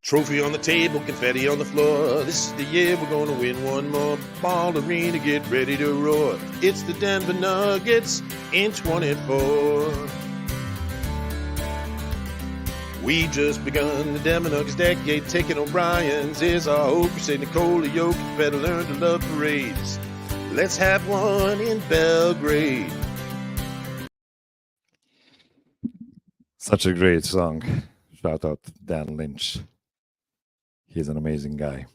Trophy on the table, confetti on the floor. This is the year we're gonna win one more. Ball arena, get ready to roar. It's the Denver Nuggets in 24. We just begun the Denver Nuggets decade. Taking O'Brien's is our hope. We say Nikola Jokic better learn to love parades. Let's have one in Belgrade. Such a great song. Shout out Dan Lynch. He's an amazing guy.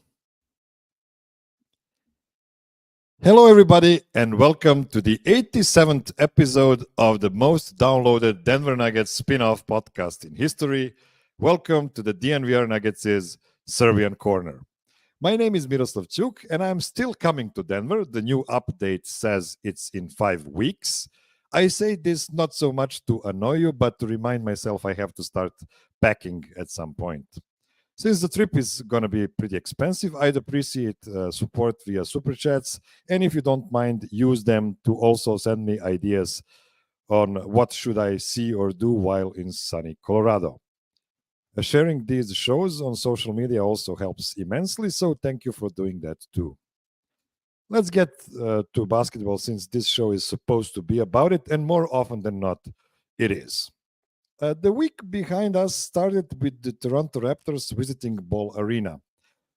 Hello, everybody, and welcome to the 87th episode of the most downloaded Denver Nuggets spin-off podcast in history. Welcome to the DNVR Nuggets' Serbian Corner. My name is Miroslav, and I'm still coming to Denver. The new update says it's in 5 weeks. I say this not so much to annoy you, but to remind myself I have to start packing at some point. Since the trip is going to be pretty expensive, I'd appreciate support via Super Chats. And if you don't mind, use them to also send me ideas on what should I see or do while in sunny Colorado. Sharing these shows on social media also helps immensely, so thank you for doing that too. Let's get to basketball, since this show is supposed to be about it, and more often than not, it is. The week behind us started with the Toronto Raptors visiting Ball Arena.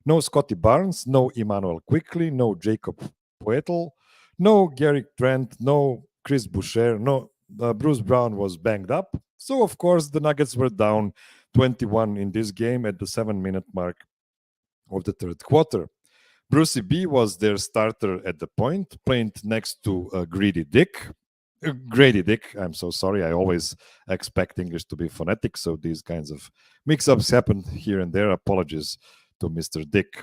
No Scotty Barnes, no Emmanuel Quickley, no Jacob Poeltl, no Gary Trent, no Chris Boucher, no Bruce Braun was banged up. So, of course, the Nuggets were down 21 in this game at the 7-minute mark of the third quarter. Brucey B was their starter at the point, playing next to Grady Dick. I'm so sorry. I always expect English to be phonetic, so these kinds of mix-ups happen here and there. Apologies to Mr. Dick.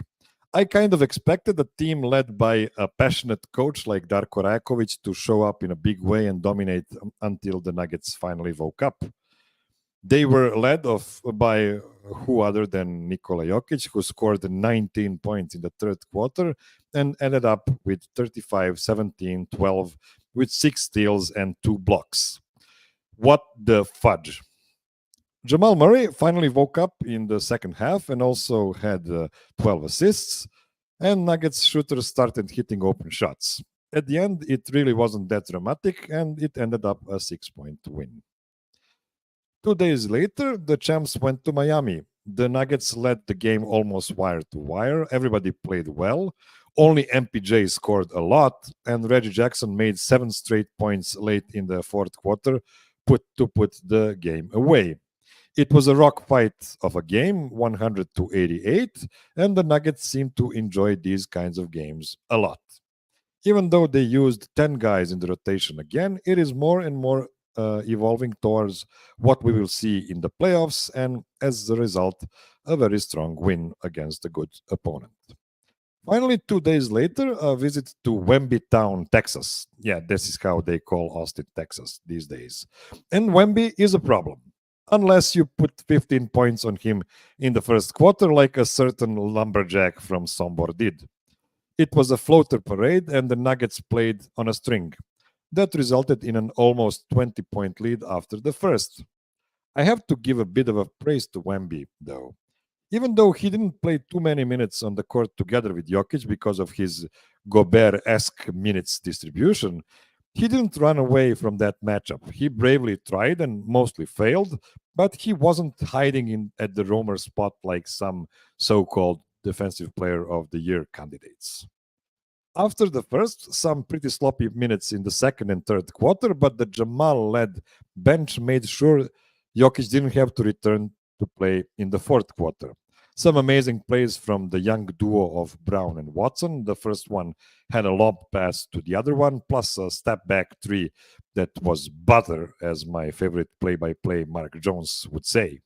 I kind of expected a team led by a passionate coach like Darko Rajakovic to show up in a big way and dominate until the Nuggets finally woke up. They were led by who other than Nikola Jokic, who scored 19 points in the third quarter and ended up with 35, 17, 12, with 6 steals and 2 blocks. What the fudge? Jamal Murray finally woke up in the second half and also had 12 assists, and Nuggets shooters started hitting open shots. At the end, it really wasn't that dramatic, and it ended up a 6-point win. 2 days later, the champs went to Miami. The Nuggets led the game almost wire to wire. Everybody played well. Only MPJ scored a lot, and Reggie Jackson made 7 straight points late in the fourth quarter to put the game away. It was a rock fight of a game, 100-88, and the Nuggets seem to enjoy these kinds of games a lot. Even though they used 10 guys in the rotation again, it is more and more evolving towards what we will see in the playoffs, and as a result, a very strong win against a good opponent. Finally, 2 days later, a visit to Wemby Town, Texas. Yeah, this is how they call Austin, Texas these days. And Wemby is a problem, unless you put 15 points on him in the first quarter like a certain lumberjack from Sombor did. It was a floater parade, and the Nuggets played on a string. That resulted in an almost 20-point lead after the first. I have to give a bit of a praise to Wemby, though. Even though he didn't play too many minutes on the court together with Jokic because of his Gobert-esque minutes distribution, he didn't run away from that matchup. He bravely tried and mostly failed, but he wasn't hiding at the roamer spot like some so-called Defensive Player of the Year candidates. After the first, some pretty sloppy minutes in the second and third quarter, but the Jamal-led bench made sure Jokic didn't have to return to play in the fourth quarter. Some amazing plays from the young duo of Braun and Watson. The first one had a lob pass to the other one, plus a step-back three that was butter, as my favorite play-by-play Mark Jones would say.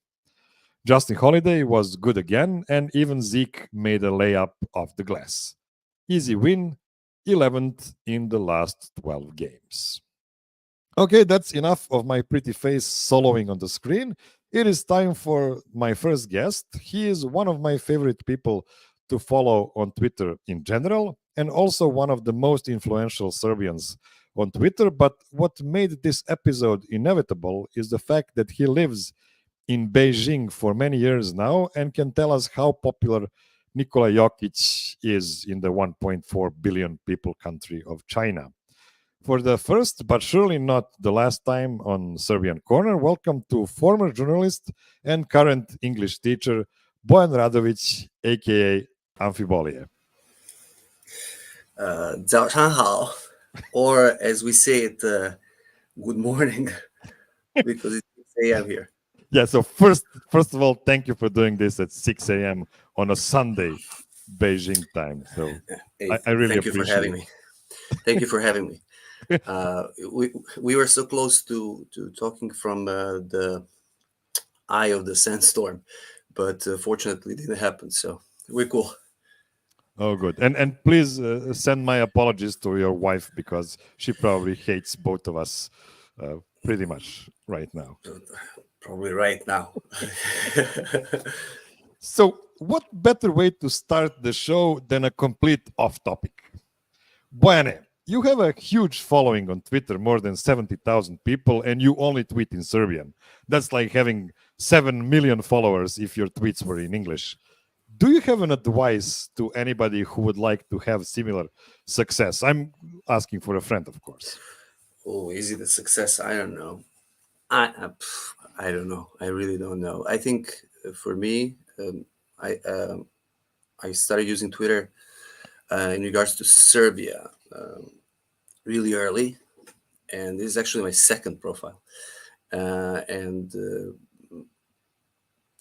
Justin Holiday was good again, and even Zeke made a layup off the glass. Easy win, 11th in the last 12 games. Okay, that's enough of my pretty face soloing on the screen. It is time for my first guest. He is one of my favorite people to follow on Twitter in general, and also one of the most influential Serbians on Twitter. But what made this episode inevitable is the fact that he lives in Beijing for many years now and can tell us how popular Nikola Jokic is in the 1.4 billion people country of China. For the first, but surely not the last time on Serbian Corner, welcome to former journalist and current English teacher Bojan Radovic, aka Amphibolia. 早上好, or as we say it, good morning, because it's 6 a.m. here. Yeah, so first of all, thank you for doing this at 6 a.m. on a Sunday, Beijing time. So Hey, I really thank you for appreciate having it. me. Thank you for having me. We were so close to talking from the eye of the sandstorm, but fortunately it didn't happen. So we're cool. Oh, good. And please send my apologies to your wife because she probably hates both of us pretty much right now. Probably right now. So, what better way to start the show than a complete off topic? Bojan, you have a huge following on Twitter, more than 70,000 people, and you only tweet in Serbian. That's like having 7 million followers if your tweets were in English. Do you have an advice to anybody who would like to have similar success? I'm asking for a friend, of course. Oh, is it a success? I don't know. I don't know. I really don't know. I think for me, I started using Twitter in regards to Serbia really early, and this is actually my second profile. And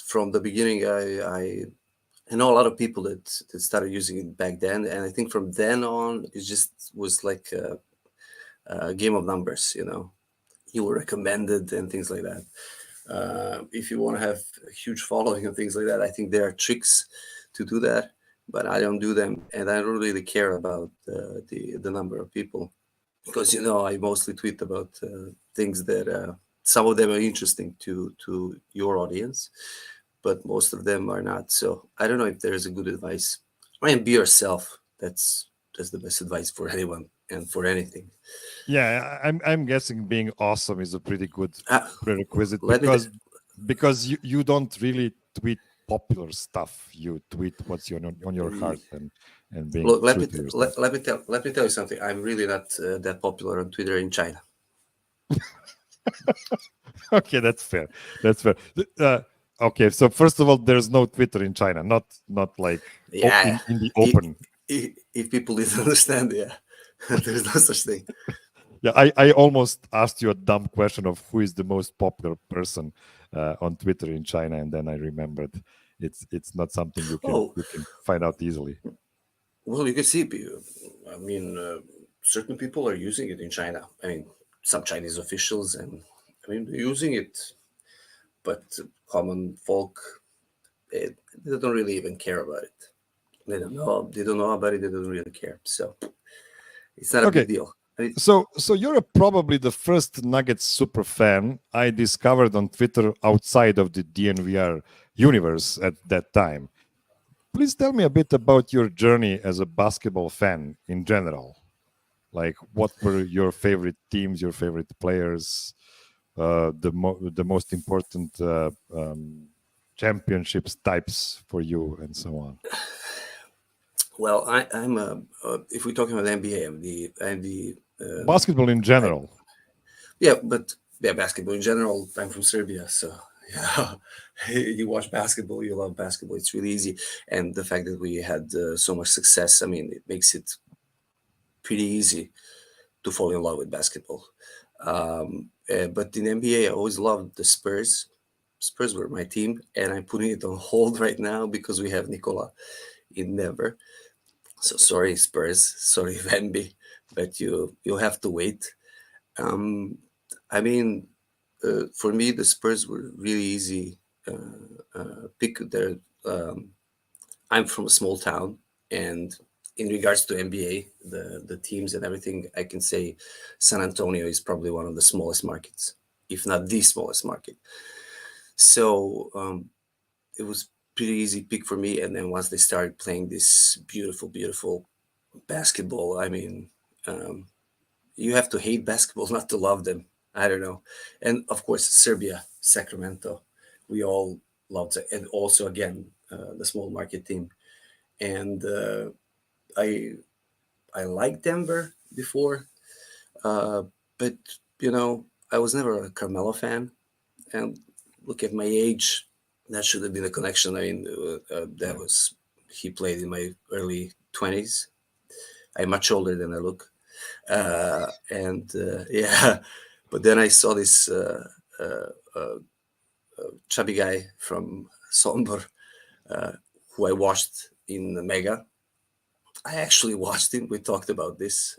from the beginning, I know a lot of people that started using it back then, and I think from then on, it just was like a game of numbers. You know, you were recommended and things like that. If you want to have a huge following and things like that, I think there are tricks to do that, but I don't do them, and I don't really care about the number of people, because I mostly tweet about things that some of them are interesting to your audience, but most of them are not. So I don't know if there's a good advice. I mean, be yourself. That's the best advice for anyone and for anything. Yeah, I'm guessing being awesome is a pretty good prerequisite Let me because you don't really tweet popular stuff. You tweet what's on your heart and being Look, true to yourself. let me tell you something. I'm really not that popular on Twitter in China. Okay, that's fair. That's fair. Okay, so first of all, there's no Twitter in China. Not like Yeah, in the open. if people didn't understand, yeah, there's no such thing. Yeah, I almost asked you a dumb question of who is the most popular person on Twitter in China, and then I remembered it's not something you can find out easily. Well, you can see, I mean, certain people are using it in China. I mean, some Chinese officials, and I mean, they're using it, but common folk, they don't really even care about it. They don't know. They don't know about it. They don't really care. So it's not a big deal. I mean, So you're probably the first Nuggets super fan I discovered on Twitter outside of the DNVR universe at that time. Please tell me a bit about your journey as a basketball fan in general. Like, what were your favorite teams, your favorite players, the most important championships types for you, and so on? well, I'm if we're talking about NBA, I'm the basketball in general. But basketball in general. I'm from Serbia, so yeah, you watch basketball, you love basketball. It's really easy, and the fact that we had so much success, I mean, it makes it pretty easy to fall in love with basketball. But in NBA, I always loved the Spurs. Spurs were my team, and I'm putting it on hold right now because we have Nikola in Denver. So sorry, Spurs. Sorry, Wemby, but you'll have to wait. I mean, for me, the Spurs were really easy pick. There, I'm from a small town, and in regards to NBA, the teams and everything, I can say San Antonio is probably one of the smallest markets, if not the smallest market. So it was pretty easy pick for me. And then once they started playing this beautiful, beautiful basketball, I mean, you have to hate basketball not to love them. I don't know. And of course, Serbia, Sacramento, we all loved it. And also, again, the small market team. And I I liked Denver before, uh, but I was never a Carmelo fan. And look at my age, that should have been a connection. I mean, that Yeah. was he played in my early 20s. I'm much older than I look, and yeah. But then I saw this uh, uh, chubby guy from Sombor, uh, who I watched in the Mega. I actually watched him. We talked about this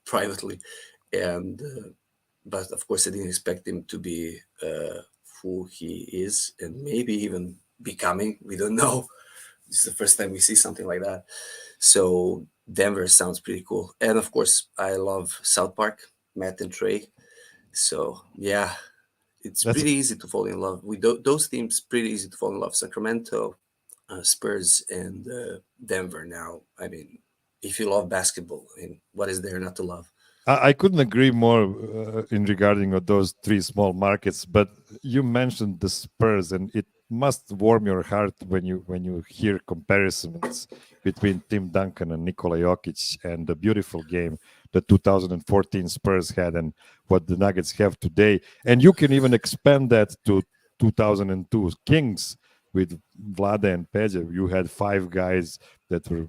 privately, and but of course, I didn't expect him to be who he is, and maybe even becoming. We don't know. This is the first time we see something like that. So Denver sounds pretty cool, and of course, I love South Park, Matt and Trey. So yeah, it's That's pretty easy to fall in love with those teams. Pretty easy to fall in love. Sacramento, Spurs, and Denver. Now, I mean, if you love basketball, I mean, what is there not to love? I couldn't agree more in regarding of those three small markets. But you mentioned the Spurs, and it must warm your heart when you hear comparisons between Tim Duncan and Nikola Jokic, and the beautiful game the 2014 Spurs had and what the Nuggets have today. And you can even expand that to 2002 Kings with Vlade and Peja. You had five guys that were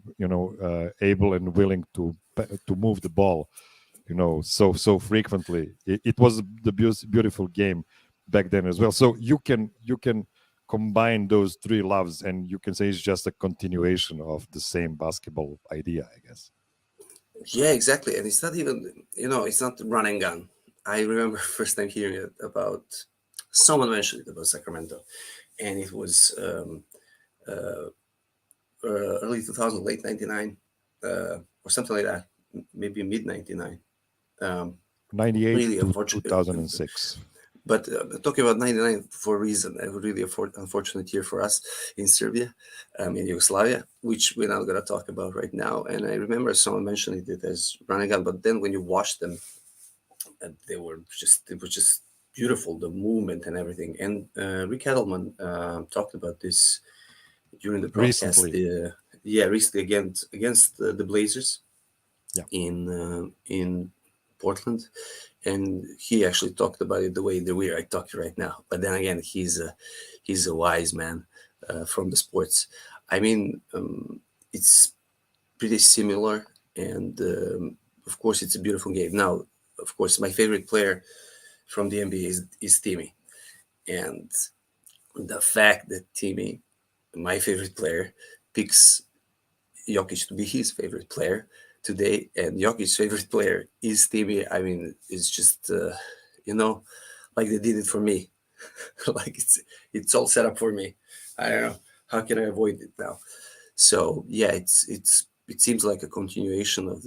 able and willing to move the ball so frequently. It was the beautiful game back then as well. So you can combine those three loves, and you can say it's just a continuation of the same basketball idea, I guess. Yeah, exactly. And it's not even, it's not run and gun. I remember first time hearing it about someone mentioned it about Sacramento, and it was uh, early 2000, late 99, or something like that, maybe mid 99. Um, 98 really to unfortunate. 2006. But talking about 99 for a reason, a really unfortunate year for us in Serbia, in Yugoslavia, which we're not going to talk about right now. And I remember someone mentioning it as running gun, but then when you watch them, it was just beautiful, the movement and everything. And Rick Edelman talked about this during the broadcast. Recently. Yeah, recently against the Blazers Yeah. in Portland, and he actually talked about it the way I talk right now. But then again, he's a wise man from the sports. I mean, it's pretty similar, and of course, it's a beautiful game. Now, of course, my favorite player from the NBA is Timmy, and the fact that Timmy, my favorite player, picks Jokic to be his favorite player today, and Jokic's favorite player is Timmy. I mean, it's just you know, like they did it for me. Like it's all set up for me. I don't know how can I avoid it now. So yeah, it seems like a continuation of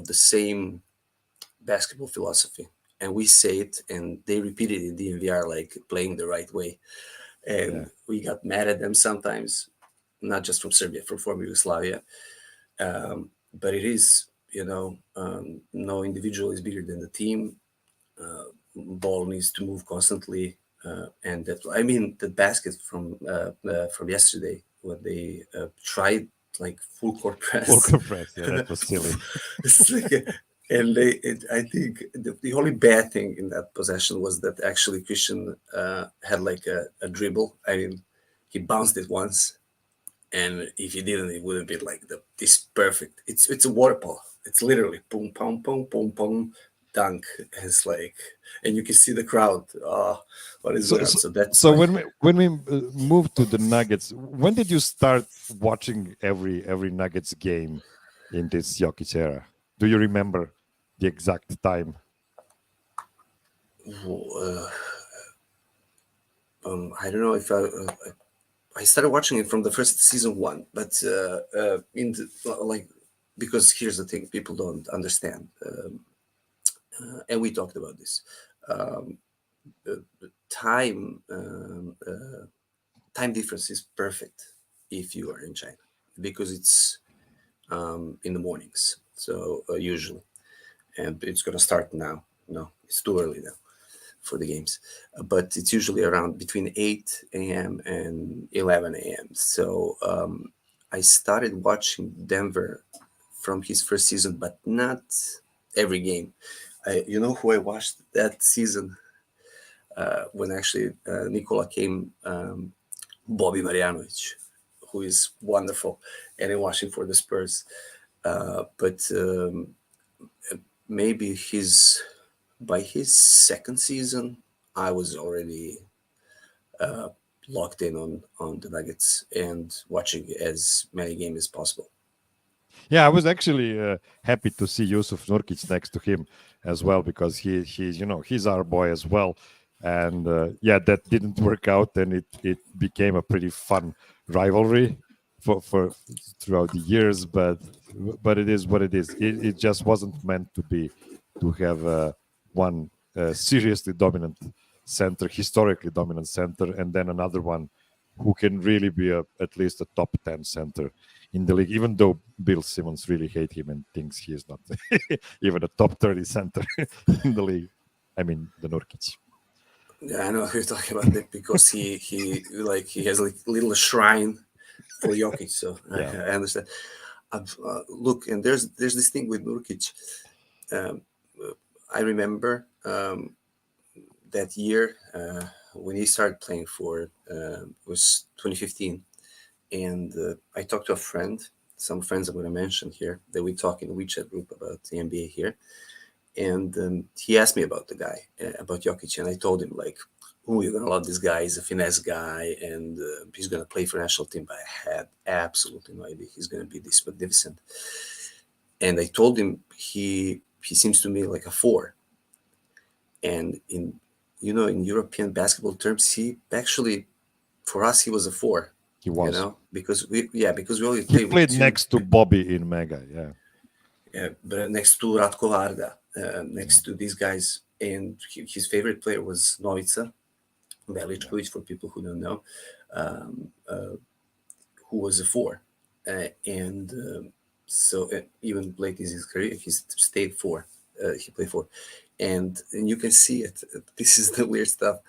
the same basketball philosophy, and we say it, and they repeat it in DNVR like playing the right way, Yeah. and we got mad at them sometimes, not just from Serbia, from former Yugoslavia. But it is, no individual is bigger than the team. Ball needs to move constantly, and that I mean the basket from yesterday when they tried like full court press. Volker press. Yeah, that was silly. It's like and I think the only bad thing in that possession was that actually Christian had like a dribble. I mean, he bounced it once, and if he didn't, it would have been like this perfect. It's a water polo. It's literally boom, boom, boom, boom, boom, dunk. It's like, and you can see the crowd. Oh, what is So, going on? so, So that's so my when we moved to the Nuggets, when did you start watching every Nuggets game in this Jokic era? Do you remember the exact time? I don't know if I started watching it from the first season one, but in the, like, because here's the thing, people don't understand, and we talked about this. Um, time time difference is perfect if you are in China because it's in the mornings. So usually, and it's gonna start now. No, it's too early now for the games, but it's usually around between 8 a.m. and 11 a.m. So I started watching Denver from his first season, but not every game. You know who I watched that season when actually Nikola came, Bobby Marjanovic, who is wonderful, and in watching for the Spurs. But maybe by his second season, I was already locked in on the Nuggets and watching as many games as possible. Yeah, I was actually happy to see Yusuf Nurkic next to him as well because he's he's our boy as well, and yeah, that didn't work out, and it became a pretty fun rivalry for throughout the years, but it is what it is. It just wasn't meant to be to have one seriously dominant center, historically dominant center, and then another one who can really be at least a top 10 center in the league, even though Bill Simmons really hate him and thinks he is not even a top 30 center in the league. I mean, the Nurkic. Yeah, I know who you're talking about that because he has like little shrine for Jokic, so Yeah. I understand. Look, and there's this thing with Nurkic. I remember that year when he started playing for it was 2015, and I talked to a friend, some friends I'm going to mention here, that we talk in the WeChat group about the NBA here, and he asked me about the guy, about Jokic, and I told him like, "Oh, you're gonna love this guy. He's a finesse guy, and he's gonna play for national team." But I had absolutely no idea he's gonna be this magnificent. And I told him he seems to me like a four, and in in European basketball terms, he actually, for us, he was a four. He was. Because we only He played with played two. next to Bobby in Mega, yeah. Yeah, but next to Ratko Varda, next to these guys, and his favorite player was Novica Veličković, for people who don't know, um, uh, who was a four, and so even late in his career, he stayed four. He played four, and you can see it. This is the weird stuff.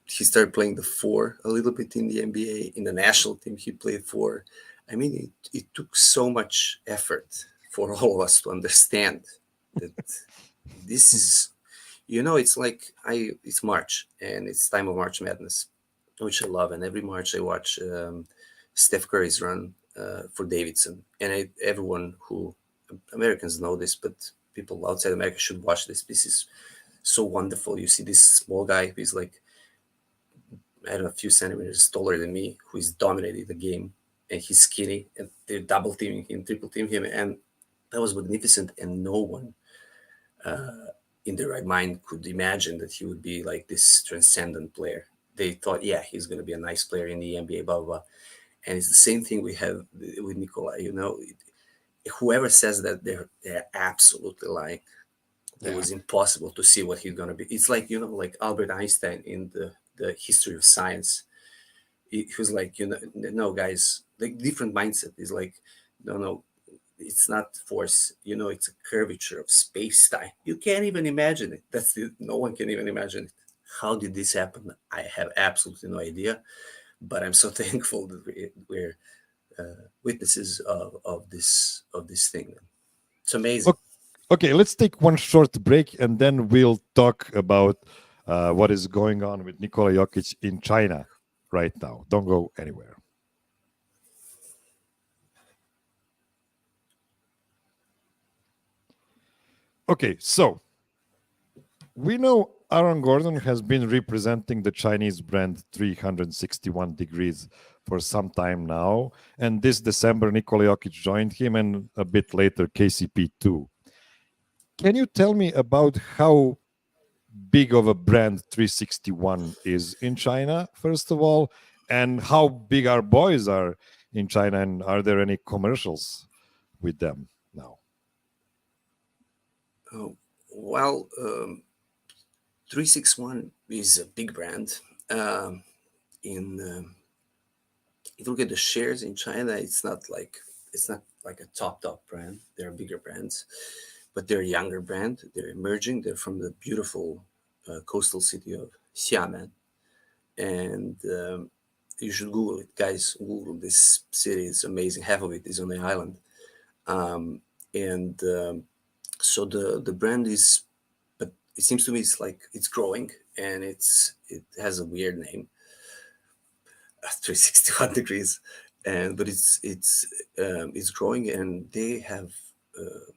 He started playing the four a little bit in the NBA. In the national team, he played four. I mean, it took so much effort for all of us to understand that this is, it's like it's March and it's time of March Madness, which I love. And every March I watch Steph Curry's run for Davidson. And everyone who, Americans know this, but people outside America should watch this. This is so wonderful. You see this small guy who's like, I don't know, a few centimeters taller than me, who is dominating the game, and he's skinny, and they're double teaming him, triple teaming him, and that was magnificent. And no one in their right mind could imagine that he would be like this transcendent player. They thought, yeah, he's going to be a nice player in the NBA, blah, blah, blah. And it's the same thing we have with Nikola. Whoever says that they're absolutely lying. It was impossible to see what he's going to be. It's like, like Albert Einstein in the history of science. He was like, no, guys, like different mindset is like, no, it's not force, it's a curvature of space time. You can't even imagine it. No one can even imagine it. How did this happen? I have absolutely no idea, but I'm so thankful that we're witnesses of this thing. It's amazing. Okay, let's take one short break and then we'll talk about what is going on with Nikola Jokic in China right now. Don't go anywhere. Okay, so we know Aaron Gordon has been representing the Chinese brand 361 degrees for some time now. And this December, Nikola Jokic joined him, and a bit later, KCP too. Can you tell me about how big of a brand 361 is in China, first of all, and how big our boys are in China, and are there any commercials with them now? Oh, well, 361 is a big brand. In If you look at the shares in China, it's not like a top brand. There are bigger brands, but they're a younger brand. They're emerging. They're from the beautiful coastal city of Xiamen, and you should Google it, guys. Google this city. It's amazing. Half of it is on the island, and so the brand is, but it seems to me it's like it's growing, and it has a weird name, 361 degrees, and but it's growing, and they have a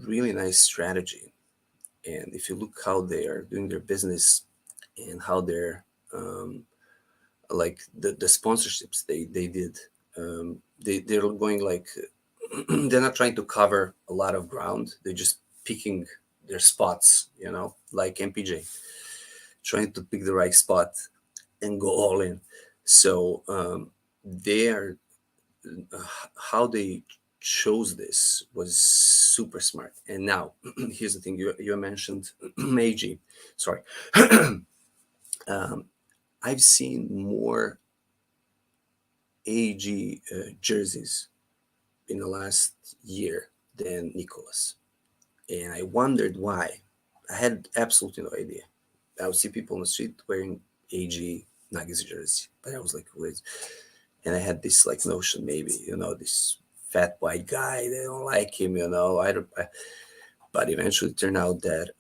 really nice strategy. And if you look how they are doing their business and how they're like the sponsorships they did, they're going like they're not trying to cover a lot of ground. They're just picking their spots, like MPJ, trying to pick the right spot and go all in. So they are how they chose this was super smart. And now here's the thing: you mentioned AG. Sorry, I've seen more AG jerseys in the last year than Nicholas, and I wondered why. I had absolutely no idea. I would see people on the street wearing AG Nuggets jersey, but I was like, wait. And I had this like notion, maybe this fat white guy, they don't like him, but eventually it turned out that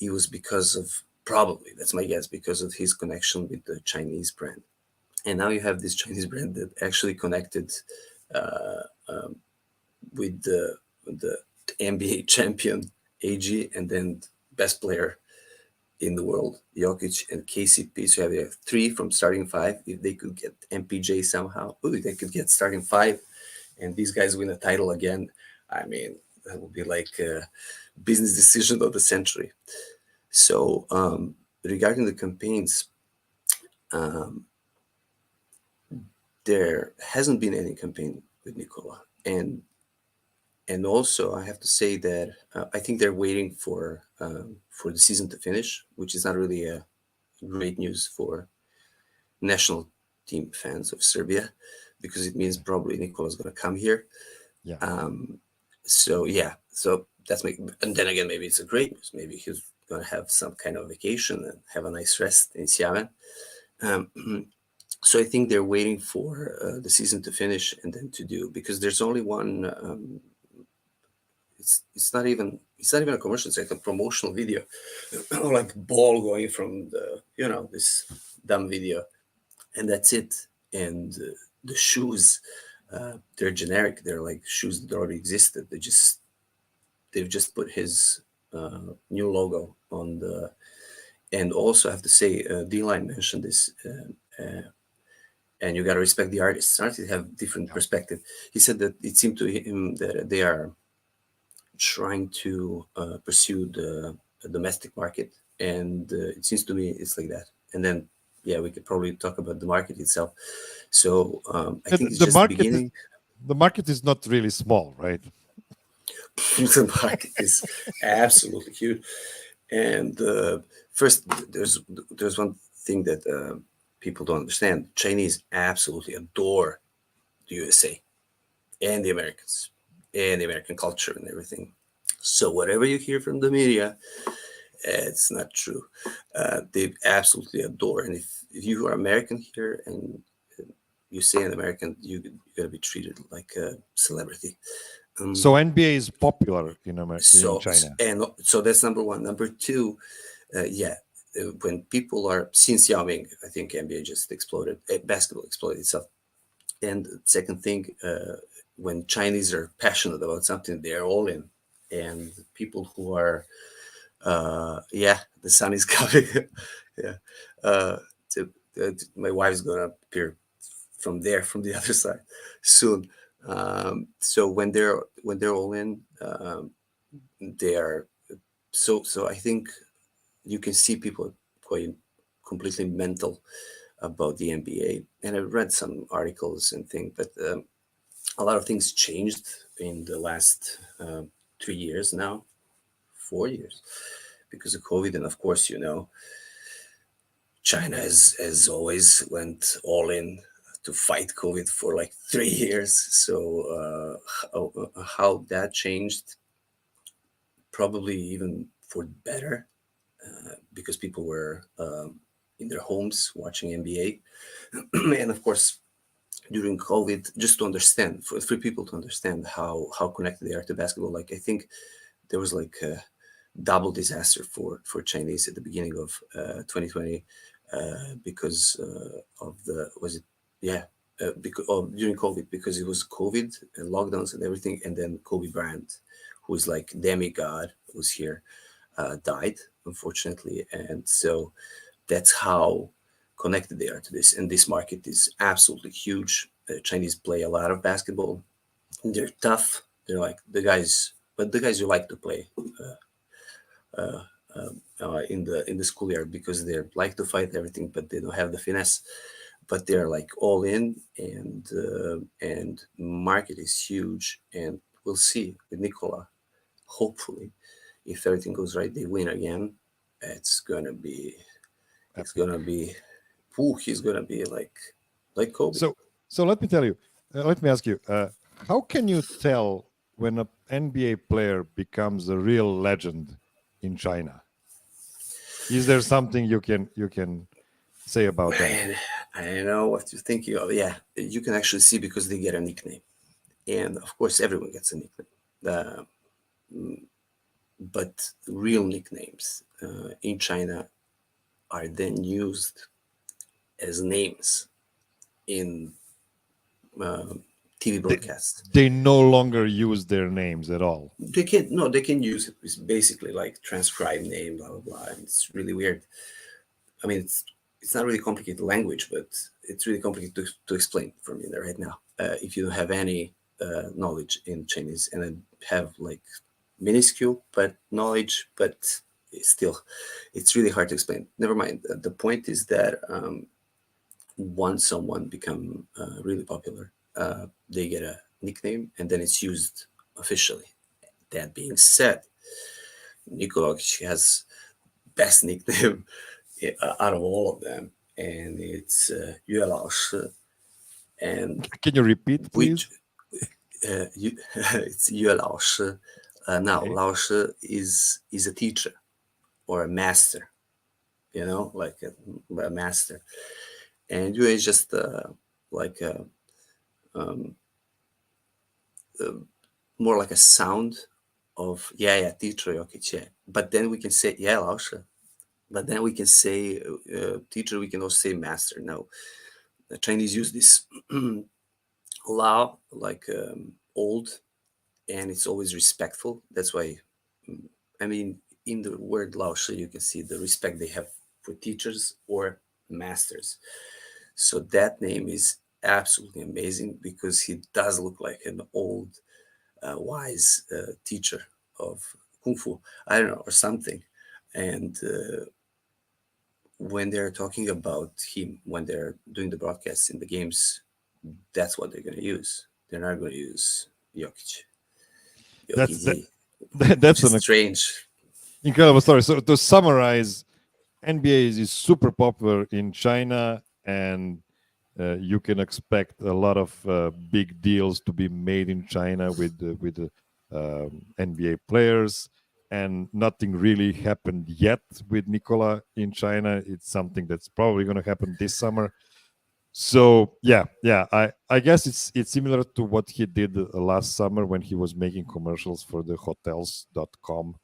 it was because of, probably that's my guess, because of his connection with the Chinese brand. And now you have this Chinese brand that actually connected with the NBA champion AG, and then best player in the world, Jokic and KCP. So you have three from starting five. If they could get MPJ somehow, they could get starting five, and these guys win a title again. I mean, that would be like a business decision of the century. So regarding the campaigns, there hasn't been any campaign with Nikola, and also I have to say that I think they're waiting for the season to finish, which is not really a great news for national team fans of Serbia, because it means probably Nikola's going to come here. Yeah. So that's and then again, maybe it's a great news. Maybe he's going to have some kind of vacation and have a nice rest in Xiamen. So I think they're waiting for the season to finish and then to do, because there's only one. It's not even a commercial. It's like a promotional video, like ball going from the this dumb video, and that's it. And the shoes, they're generic. They're like shoes that already existed. They've just put his new logo on the. And also I have to say, D-Line mentioned this. And you got to respect the artists. Artists have different perspective. He said that it seemed to him that they are trying to pursue the domestic market, and it seems to me it's like that. And then we could probably talk about the market itself. So I think it's just beginning. The market is not really small, right? The market is absolutely huge. And first, there's one thing that people don't understand. Chinese absolutely adore the USA and the Americans and the American culture and everything. So whatever you hear from the media, it's not true. They absolutely adore. And if you are American here and you say an American, you're going to be treated like a celebrity. So NBA is popular in China. And so that's number one. Number two, when people are, since Yao Ming, I think NBA just exploded, basketball exploded itself. And second thing, when Chinese are passionate about something, they're all in. And people who are, the sun is coming. My wife's gonna appear from the other side soon. So when they're all in, they are. So I think you can see people going completely mental about the NBA. And I read some articles and things, but a lot of things changed in the last 3 years now, 4 years, because of COVID. And of course, China has always went all in to fight COVID for like 3 years. So how that changed, probably even for better, because people were in their homes watching NBA. And of course, during COVID, just to understand, for people to understand how connected they are to basketball, like I think there was like a double disaster for Chinese at the beginning of 2020 because of the was it yeah because during COVID, because it was COVID and lockdowns and everything, and then Kobe Bryant, who is like demigod, who's here, died unfortunately, and so that's how connected they are to this. And this market is absolutely huge. Chinese play a lot of basketball. They're tough. They're like the guys, but the guys you like to play in the schoolyard, because they like to fight everything, but they don't have the finesse. But they're like all in, and market is huge. And we'll see with Nikola. Hopefully, if everything goes right, they win again. It's gonna be. It's gonna be. Ooh, he's gonna be like Kobe. So let me tell you. Let me ask you. How can you tell when an NBA player becomes a real legend in China? Is there something you can say about that? Man, I know what you're thinking of. Yeah, you can actually see because they get a nickname, and of course, everyone gets a nickname. But real nicknames in China are then used as names in TV broadcasts. They no longer use their names at all. They can use it. It's basically like transcribed name, blah blah blah. And it's really weird. I mean, it's not really complicated language, but it's really complicated to explain for me right now. If you don't have any knowledge in Chinese, and then have like minuscule but knowledge, but it's really hard to explain. Never mind. The point is that once someone become really popular, they get a nickname, and then it's used officially. That being said, Nikola Jokic has best nickname out of all of them, and it's Yue Lao Shi. And Can you repeat, please? it's Yue Lao Shi. Now, Okay. Lao Shi is a teacher or a master, like a master. And Yue is just like a more like a sound of teacher Jokic. Yeah. But then we can say Lao Shi. But then we can say teacher. We can also say master. No, the Chinese use this Lao like old, and it's always respectful. That's why, I mean, in the word Lao Shi, you can see the respect they have for teachers or masters. So that name is absolutely amazing, because he does look like an old, wise teacher of kung fu, I don't know, or something. And when they're talking about him, when they're doing the broadcasts in the games, that's what they're going to use. They're not going to use Jokic. That's Jokic, that's which is an strange. incredible story. So to summarize, NBA is super popular in China, and you can expect a lot of big deals to be made in China with NBA players. And nothing really happened yet with Nikola in China. It's something that's probably going to happen this summer. So yeah, I guess it's similar to what he did last summer when he was making commercials for the hotels.com.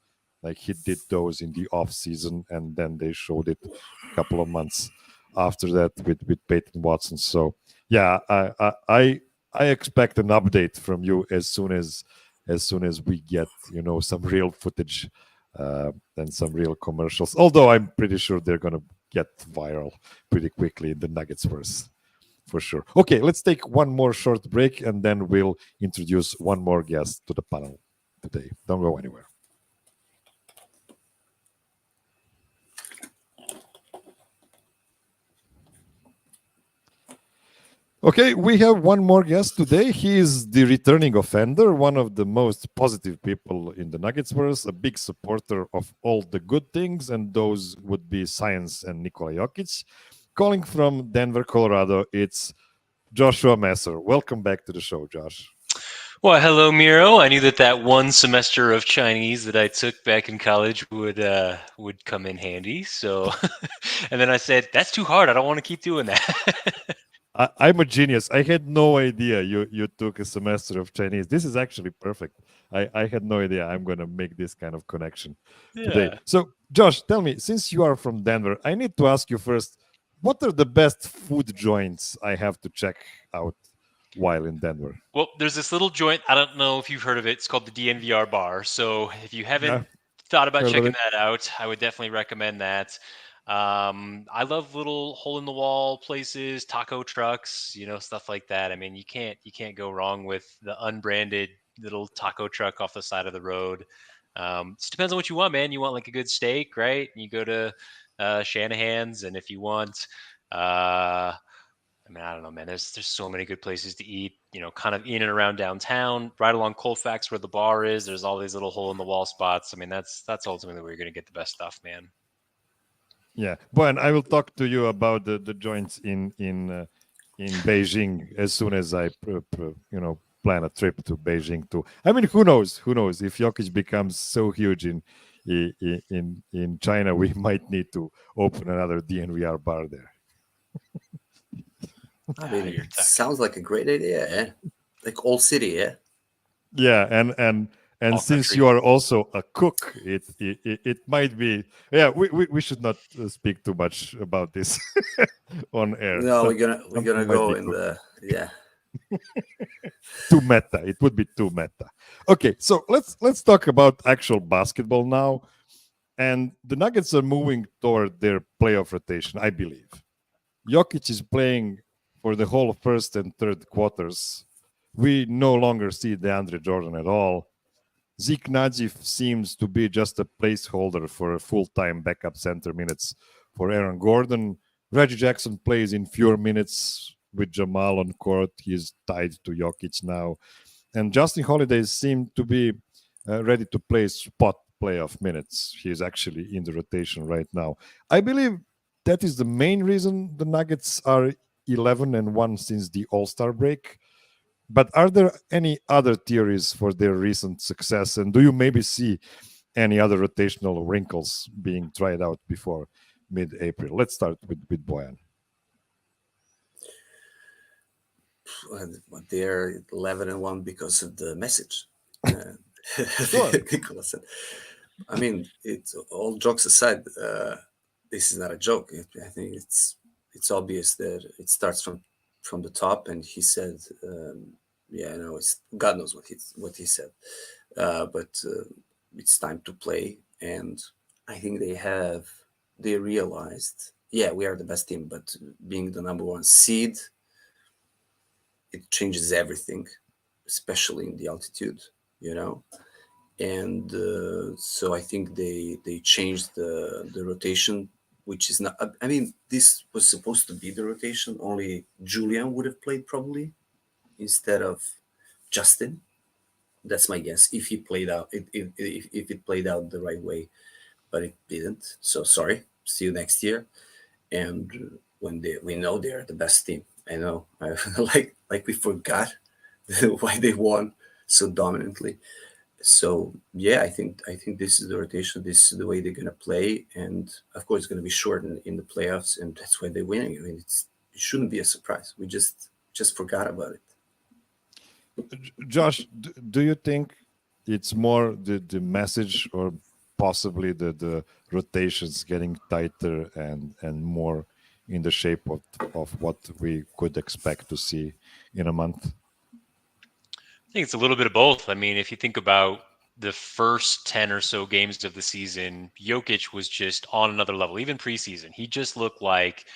Like he did those in the off season, and then they showed it a couple of months after that with Peyton Watson. So yeah, I expect an update from you as soon as we get some real footage and some real commercials. Although I'm pretty sure they're gonna get viral pretty quickly in the Nuggets verse. For sure. Okay, let's take one more short break, and then we'll introduce one more guest to the panel today. Don't go anywhere. Okay, we have one more guest today. He is the returning offender, one of the most positive people in the Nuggets verse, a big supporter of all the good things, and those would be Science and Nikola Jokic. Calling from Denver, Colorado, it's Joshua Messer. Welcome back to the show, Josh. Well, hello, Miro. I knew that one semester of Chinese that I took back in college would come in handy. So, and then I said, "That's too hard. I don't want to keep doing that." I'm a genius. I had no idea you took a semester of Chinese. This is actually perfect. I had no idea I'm going to make this kind of connection today. Yeah. So, Josh, tell me, since you are from Denver, I need to ask you first, what are the best food joints I have to check out while in Denver? Well, there's this little joint. I don't know if you've heard of it. It's called the DNVR bar. So if you haven't Yeah, thought about heard of checking it. that out, I would definitely recommend that. I love little hole in the wall places, taco trucks, stuff like that. I mean, you can't go wrong with the unbranded little taco truck off the side of the road. Just depends on what you want, man. You want like a good steak, right? You go to Shanahan's, and if you want I mean, I don't know, man. There's so many good places to eat, kind of in and around downtown, right along Colfax where the bar is. There's all these little hole in the wall spots. I mean, that's ultimately where you're going to get the best stuff, man. Yeah, Bojan, I will talk to you about the joints in Beijing as soon as I plan a trip to Beijing too. I mean, who knows? Who knows if Jokic becomes so huge in China, we might need to open another DNVR bar there. I mean, it sounds like a great idea, eh? Like ALLCITY, yeah? Yeah, and All since country. you are also a cook, it might be. Yeah, we should not speak too much about this on air. No, we're Something gonna might go be in cooked. yeah. Too meta. It would be too meta. Okay, so let's talk about actual basketball now. And the Nuggets are moving toward their playoff rotation, I believe. Jokic is playing for the whole first and third quarters. We no longer see DeAndre Jordan at all. Zeke Najee seems to be just a placeholder for a full-time backup center minutes for Aaron Gordon. Reggie Jackson plays in fewer minutes with Jamal on court. He's tied to Jokic now. And Justin Holiday seemed to be ready to play spot playoff minutes. He's actually in the rotation right now. I believe that is the main reason the Nuggets are 11-1 since the All-Star break. But are there any other theories for their recent success? And do you maybe see any other rotational wrinkles being tried out before mid-April? Let's start with Bojan. They're 11-1 because of the message. Sure. Nikola said. I mean, it's all jokes aside. This is not a joke. I think it's obvious that it starts from the top. And he said, "Yeah, I know. It's God knows what he said, but it's time to play." And I think they realized, yeah, we are the best team, but being the number one seed, it changes everything, especially in the altitude, And so I think they changed the rotation, which is not. I mean, this was supposed to be the rotation. Only Julian would have played probably instead of Justin. That's my guess. If he played out, if it played out the right way, but it didn't. So sorry. See you next year. And we know they're the best team. I know. Like we forgot why they won so dominantly. So yeah, I think this is the rotation. This is the way they're gonna play, and of course it's gonna be short in the playoffs, and that's why they're winning. I mean, it shouldn't be a surprise. We just forgot about it. Josh, do you think it's more the message or possibly the rotations getting tighter and more in the shape of what we could expect to see in a month? I think it's a little bit of both. I mean, if you think about the first 10 or so games of the season, Jokic was just on another level, even preseason. He just looked like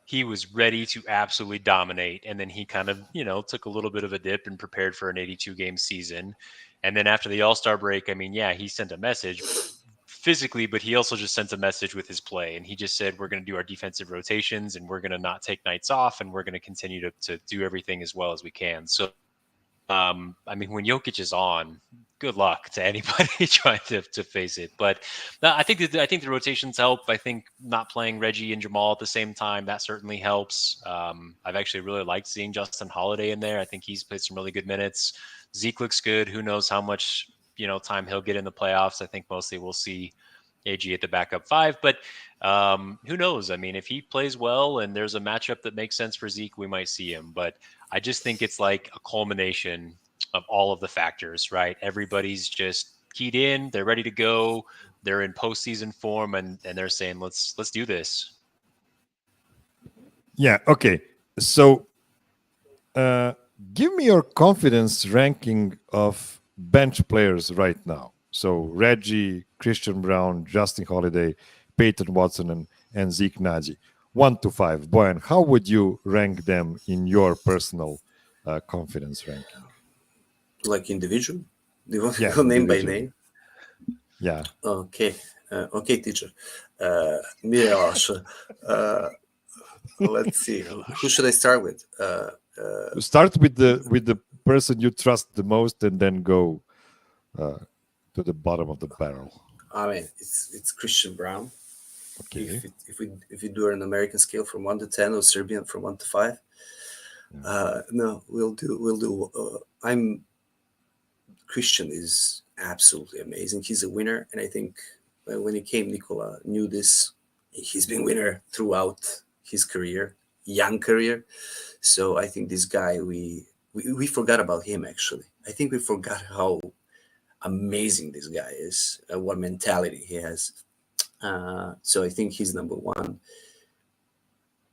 he was ready to absolutely dominate. And then he kind of, took a little bit of a dip and prepared for an 82 game season. And then after the All-Star break, I mean, yeah, he sent a message. physically, but he also just sent a message with his play, and he just said, we're going to do our defensive rotations, and we're going to not take nights off, and we're going to continue to do everything as well as we can. So, I mean, when Jokic is on, good luck to anybody trying to face it. But I think the rotations help. I think not playing Reggie and Jamal at the same time, that certainly helps. I've actually really liked seeing Justin Holiday in there. I think he's played some really good minutes. Zeke looks good. Who knows how much time he'll get in the playoffs. I think mostly we'll see AG at the backup 5, but who knows? I mean, if he plays well and there's a matchup that makes sense for Zeke, we might see him. But I just think it's like a culmination of all of the factors, right? Everybody's just keyed in, they're ready to go, they're in postseason form, and they're saying, let's do this. Yeah. Okay. So, give me your confidence ranking of bench players right now. So Reggie, Christian Braun, Justin Holiday, Peyton Watson, and Zeke Nagy. 1 to 5. Bojan, how would you rank them in your personal confidence ranking? Like individual? Do you want to Yeah, go name by individually. name? Yeah. Okay. Okay, teacher. Miroslav. Let's see. Who should I start with? Start with the person you trust the most, and then go to the bottom of the barrel. I mean, it's Christian Braun. Okay. If we do an American scale from 1 to 10 or Serbian from 1 to 5, no, we'll do. Christian is absolutely amazing. He's a winner, and I think when he came, Nikola knew this. He's been winner throughout his career, young career. So I think this guy, we forgot about him actually. I think we forgot how amazing this guy is, what mentality he has. So I think he's number 1.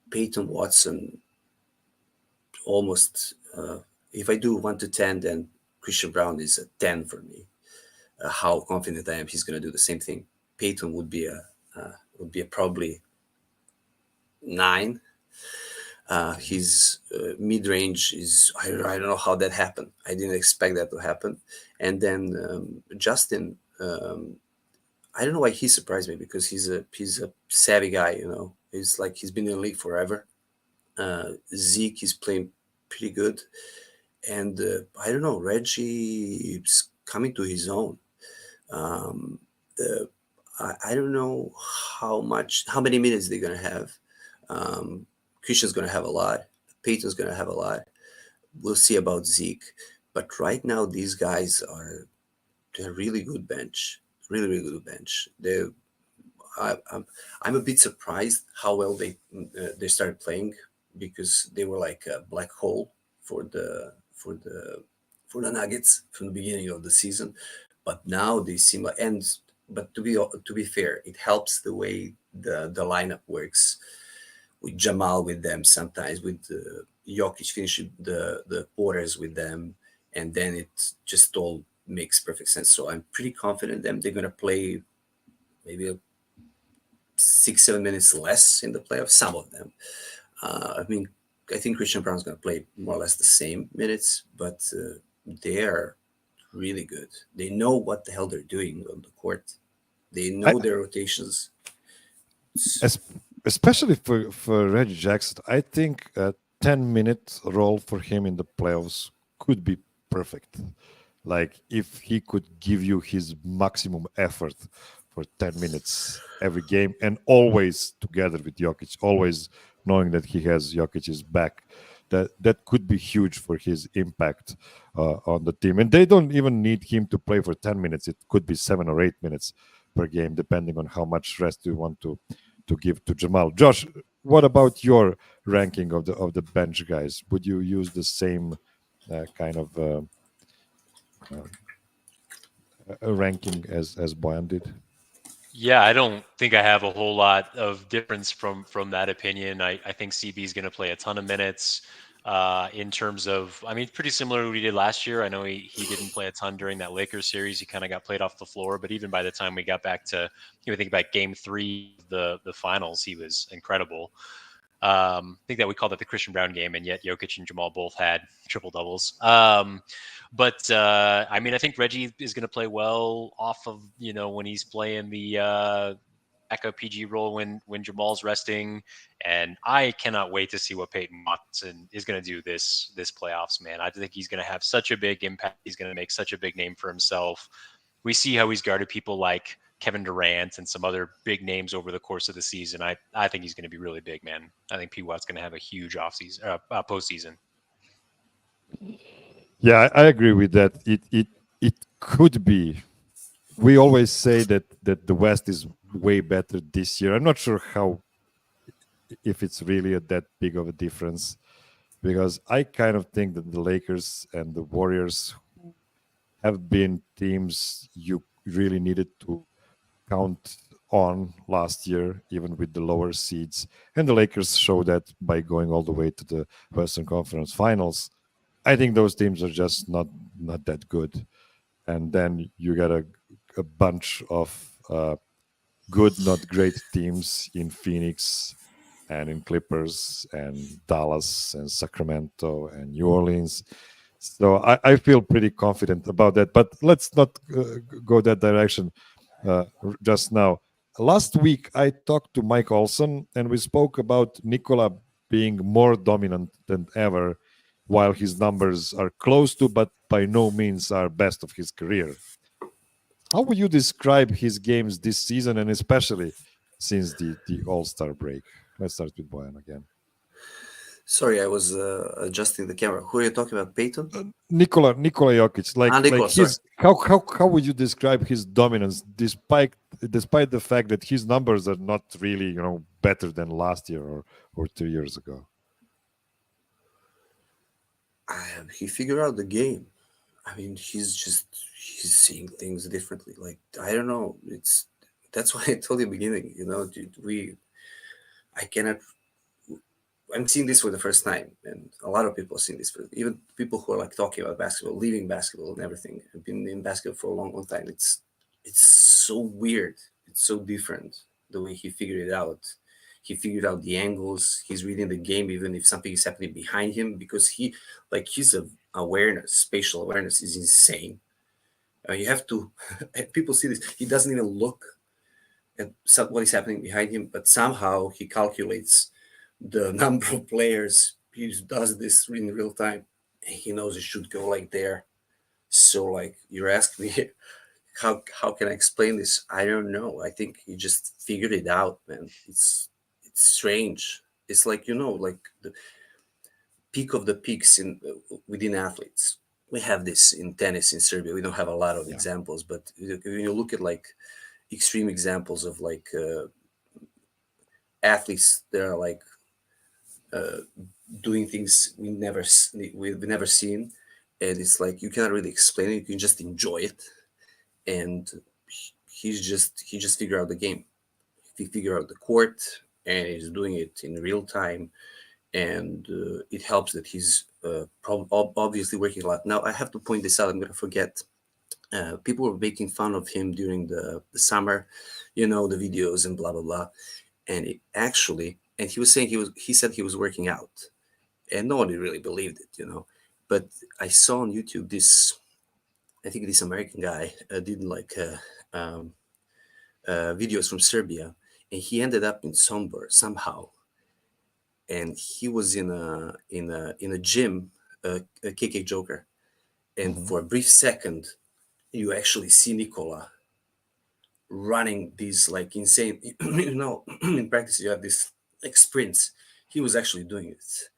Peyton Watson, almost. If I do 1 to 10, then Christian Braun is a 10 for me. How confident I am he's going to do the same thing. Peyton would be a probably 9. His mid-range is, I don't know how that happened. I didn't expect that to happen. And then Justin, I don't know why he surprised me, because he's a savvy guy, He's like, he's been in the league forever. Zeke is playing pretty good. And I don't know, Reggie is coming to his own. I don't know how many minutes they're going to have. Christian's going to have a lot. Peyton's going to have a lot. We'll see about Zeke. But right now, these guys they're really good bench. Really, really good bench. I'm a bit surprised how well they started playing, because they were like a black hole for the Nuggets from the beginning of the season. But now they seem like, but to be fair, it helps the way the lineup works, with Jamal with them, sometimes with Jokic finishing the quarters with them, and then it just all makes perfect sense. So I'm pretty confident they're going to play maybe 6-7 minutes less in the playoffs, some of them. I think Christian Braun's going to play more or less the same minutes, but they're really good. They know what the hell they're doing on the court. They know their rotations. Especially for Reggie Jackson, I think a 10-minute role for him in the playoffs could be perfect. Like, if he could give you his maximum effort for 10 minutes every game, and always together with Jokic, always knowing that he has Jokic's back, that could be huge for his impact on the team. And they don't even need him to play for 10 minutes. It could be 7 or 8 minutes per game, depending on how much rest you want to give to Jamal. Josh, what about your ranking of the bench guys? Would you use the same kind of ranking as Bojan did? Yeah, I don't think I have a whole lot of difference from that opinion. I think CB is going to play a ton of minutes in terms of, I mean, pretty similar to what he did last year. I know he didn't play a ton during that Lakers series. He kind of got played off the floor, but even by the time we got back to, think about game 3, the finals, he was incredible. I think that we called it the Christian Braun game, and yet Jokic and Jamal both had triple doubles. But I mean, I think Reggie is going to play well off of, when he's playing the backup PG role when Jamal's resting. And I cannot wait to see what Peyton Watson is going to do this playoffs, man. I think he's going to have such a big impact. He's going to make such a big name for himself. We see how he's guarded people like Kevin Durant and some other big names over the course of the season. I think he's going to be really big, man. I think P. Watt's going to have a huge postseason. Yeah, I agree with that. It could be. We always say that the West is way better this year. I'm not sure if it's really that big of a difference, because I kind of think that the Lakers and the Warriors have been teams you really needed to count on last year, even with the lower seeds. And the Lakers show that by going all the way to the Western Conference Finals. I think those teams are just not that good. And then you got a bunch of good, not great teams in Phoenix and in Clippers and Dallas and Sacramento and New Orleans. So I feel pretty confident about that. But let's not go that direction just now. Last week, I talked to Mike Olson, and we spoke about Nikola being more dominant than ever, while his numbers are close to, but by no means are best of his career. How would you describe his games this season, and especially since the All-Star break? Let's start with Bojan again. Sorry, I was adjusting the camera. Who are you talking about, Peyton? Nikola Jokic. Nikola, his how would you describe his dominance, despite the fact that his numbers are not really better than last year or 2 years ago? He figured out the game. I mean, he's seeing things differently. Like, I don't know. That's why I told you in the beginning. Dude, I cannot. I'm seeing this for the first time, and a lot of people are seeing this. Even people who are like talking about basketball, leaving basketball, and everything. I've been in basketball for a long, long time. It's so weird. It's so different the way he figured it out. He figured out the angles. He's reading the game, even if something is happening behind him, because his awareness, spatial awareness, is insane. You have to. People see this. He doesn't even look at what is happening behind him, but somehow he calculates the number of players. He does this in real time. He knows it should go like there. So, like, you're asking me, how can I explain this? I don't know. I think he just figured it out, man. It's strange. It's like, like the peak of the peaks within athletes. We have this in tennis in Serbia. We don't have a lot of examples, but when you look at like extreme examples of like athletes that are like doing things we've never seen, and it's like you cannot really explain it. You can just enjoy it, and he just figured out the game. He figured out the court, and he's doing it in real time, and it helps that he's obviously working a lot. Now I have to point this out. I'm going to forget. People were making fun of him during the summer, the videos and blah blah blah, and he was saying he said he was working out, and nobody really believed it, But I saw on YouTube I think this American guy did like videos from Serbia, and he ended up in Sombor somehow, and he was in a gym, a KK Joker, and for a brief second, you actually see Nikola running these like insane, in practice you have this like sprints. He was actually doing it.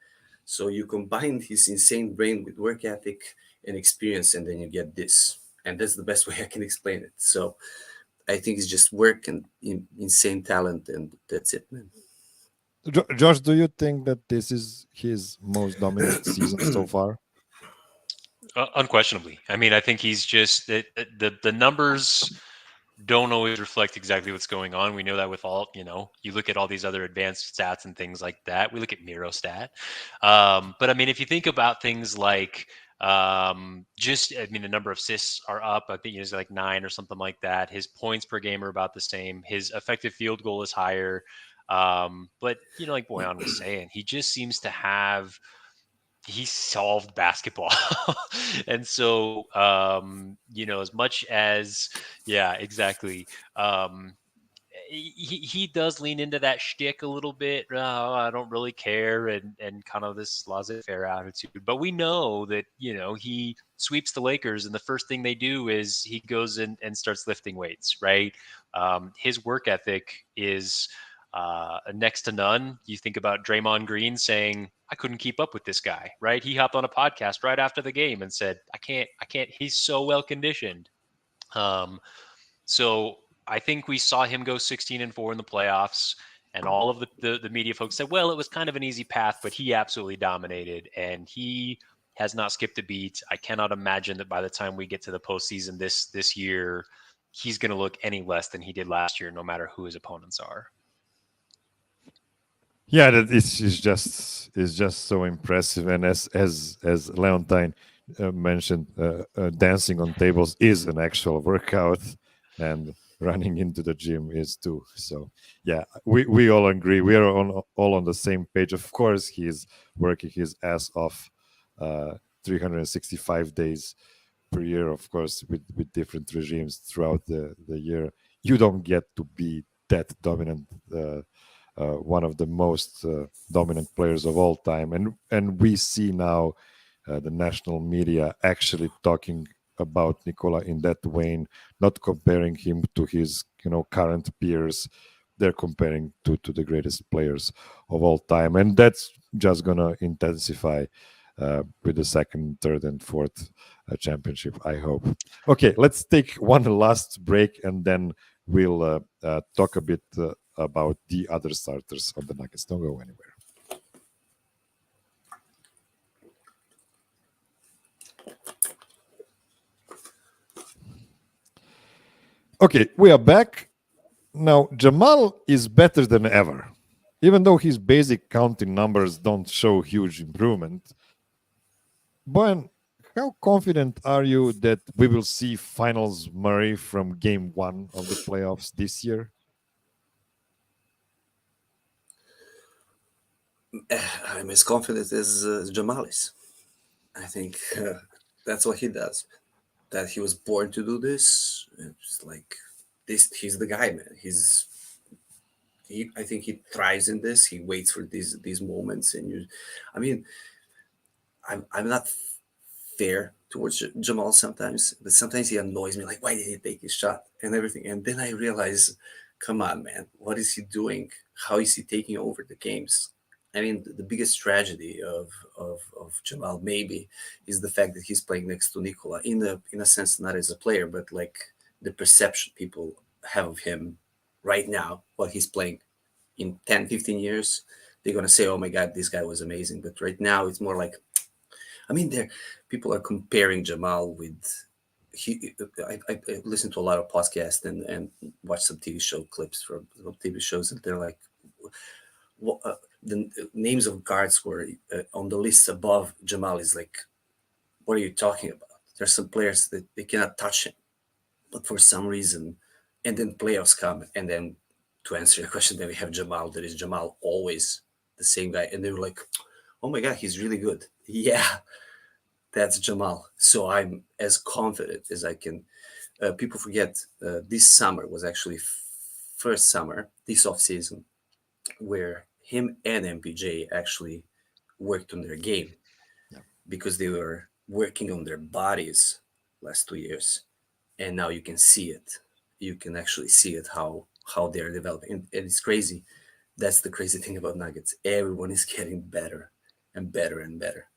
So you combine his insane brain with work ethic and experience, and then you get this. And that's the best way I can explain it. So I think it's just work and insane talent, and that's it, man. Josh, do you think that this is his most dominant season so far? Unquestionably. I mean, I think he's just the numbers don't always reflect exactly what's going on. We know that with all, you look at all these other advanced stats and things like that. We look at Mirostat. But I mean, if you think about things like the number of assists are up. I think he's like 9 or something like that. His points per game are about the same. His effective field goal is higher. But like Bojan was saying, he just seems to have he solved basketball. And so, as much as, yeah, exactly. He does lean into that shtick a little bit. Oh, I don't really care, and kind of this laissez-faire attitude. But we know that he sweeps the Lakers, and the first thing they do is he goes in and starts lifting weights. Right, his work ethic is next to none. You think about Draymond Green saying, "I couldn't keep up with this guy." Right, he hopped on a podcast right after the game and said, "I can't. He's so well conditioned." So I think we saw him go 16-4 in the playoffs, and all of the media folks said, well, it was kind of an easy path, but he absolutely dominated, and he has not skipped a beat. I cannot imagine that by the time we get to the postseason this year, he's going to look any less than he did last year, no matter who his opponents are. Yeah, that is just so impressive, and as Leontine mentioned, dancing on tables is an actual workout, and running into the gym is too. So yeah, we all agree. We are all on the same page. Of course, he's working his ass off, 365 days per year. Of course, with different regimes throughout the year. You don't get to be that dominant. One of the most dominant players of all time, and we see now the national media actually talking about Nikola in that vein, not comparing him to his current peers. They're comparing to the greatest players of all time, and that's just gonna intensify with the second, third, and fourth championship, I hope. Okay, let's take one last break, and then we'll talk a bit about the other starters of the Nuggets. Don't go anywhere. Okay, we are back. Now, Jamal is better than ever. Even though his basic counting numbers don't show huge improvement. Bojan, how confident are you that we will see finals Murray from game 1 of the playoffs this year? I'm as confident as Jamal is. I think that's what he does. That he was born to do this. It's like this. He's the guy, man. I think he thrives in this. He waits for these moments, and I mean, I'm not fair towards Jamal sometimes, but sometimes he annoys me. Like, why did he take his shot and everything? And then I realize, come on, man, what is he doing? How is he taking over the games? I mean, the biggest tragedy of Jamal maybe is the fact that he's playing next to Nikola in a sense, not as a player, but like the perception people have of him right now, while he's playing. In 10, 15 years, they're going to say, oh my God, this guy was amazing. But right now it's more like, I mean, people are comparing Jamal with, I listen to a lot of podcasts and watch some TV show clips from TV shows, and they're like, the names of guards were on the list above Jamal is like, what are you talking about? There's some players that they cannot touch him, but for some reason, and then playoffs come, and then to answer your question, then we have Jamal. There is Jamal always the same guy, and they were like, oh my God, he's really good. Yeah, that's Jamal. So I'm as confident as I can. People forget this summer was actually first summer, this off season, where him and MPJ actually worked on their game. Yeah. Because they were working on their bodies last 2 years, and now you can see it. You can actually see it how they're developing, and it's crazy. That's the crazy thing about Nuggets. Everyone is getting better and better and better.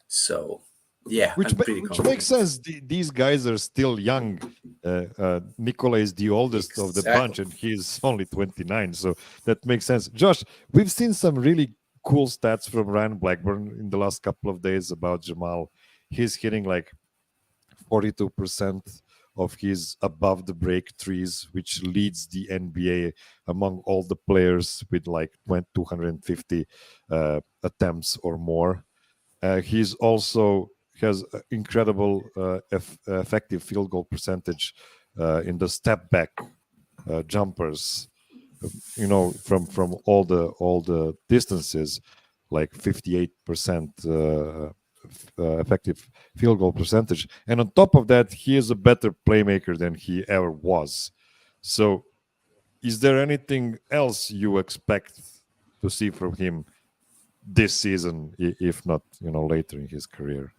So yeah, which makes sense. These guys are still young. Nikola is the oldest of the bunch, and he's only 29, so that makes sense. Josh, we've seen some really cool stats from Ryan Blackburn in the last couple of days about Jamal. He's hitting like 42% of his above the break threes, which leads the NBA among all the players with like 250 attempts or more. He's also has incredible effective field goal percentage in the step back jumpers, from all the distances, like 58% effective field goal percentage. And on top of that, he is a better playmaker than he ever was. So is there anything else you expect to see from him this season, if not, later in his career?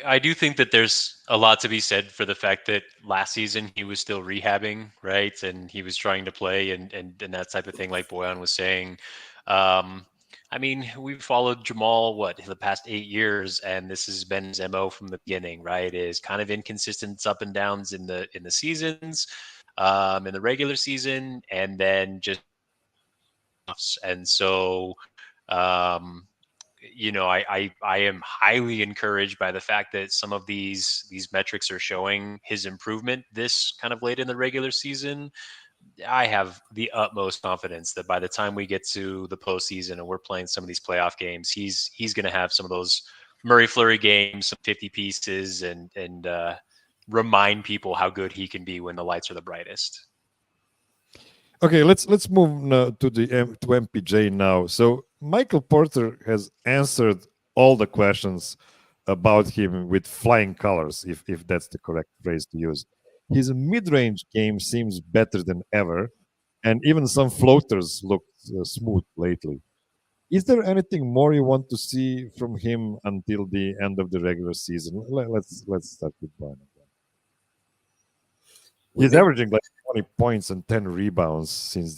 I do think that there's a lot to be said for the fact that last season he was still rehabbing, right? And he was trying to play and that type of thing, like Bojan was saying. I mean, we've followed Jamal, the past 8 years, and this has been his MO from the beginning, right? Is kind of inconsistent up and downs in the seasons, in the regular season, and then just and so I am highly encouraged by the fact that some of these metrics are showing his improvement this kind of late in the regular season. I have the utmost confidence that by the time we get to the postseason and we're playing some of these playoff games, he's going to have some of those Murray Fleury games, some 50 pieces, and remind people how good he can be when the lights are the brightest. Okay, let's move now to MPJ now. So Michael Porter has answered all the questions about him with flying colors, if that's the correct phrase to use. His mid-range game seems better than ever, and even some floaters look smooth lately. Is there anything more you want to see from him until the end of the regular season? Let's start with Brian. He's averaging like 20 points and 10 rebounds since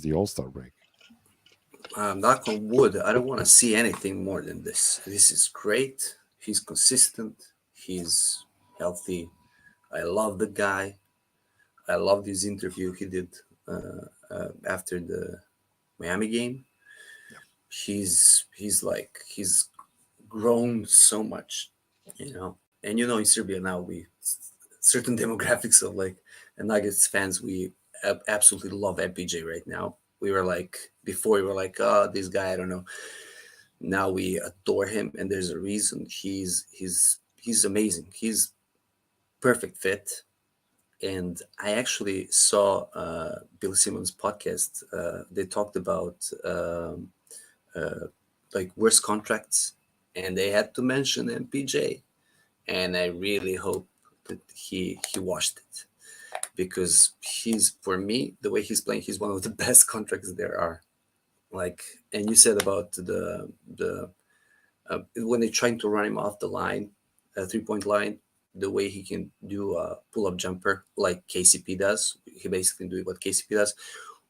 the All-Star break. Knock on wood, I don't want to see anything more than this. This is great. He's consistent. He's healthy. I love the guy. I love this interview he did after the Miami game. Yeah. He's grown so much, And in Serbia now we certain demographics of Nuggets fans, we absolutely love MPJ right now. Before we were like, oh, this guy, I don't know. Now we adore him, and there's a reason. He's amazing. He's perfect fit. And I actually saw Bill Simmons' podcast. They talked about worst contracts, and they had to mention MPJ. And I really hope that he washed it, because for me, the way he's playing, he's one of the best contracts there are. And you said about the when they're trying to run him off the line, 3-point line, the way he can do a pull-up jumper like KCP does. He basically do what KCP does,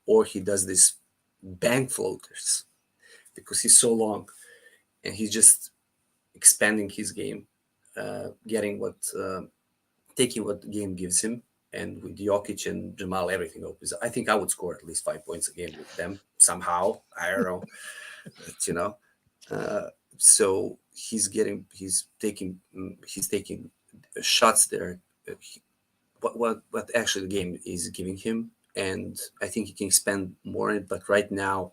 or he does this bank floaters because he's so long, and he's just expanding his game, taking what the game gives him. And with Jokic and Jamal, everything opens. I think I would score at least 5 points a game with them somehow. I don't know, but, so he's taking shots there. What actually the game is giving him, and I think he can spend more on it. But right now,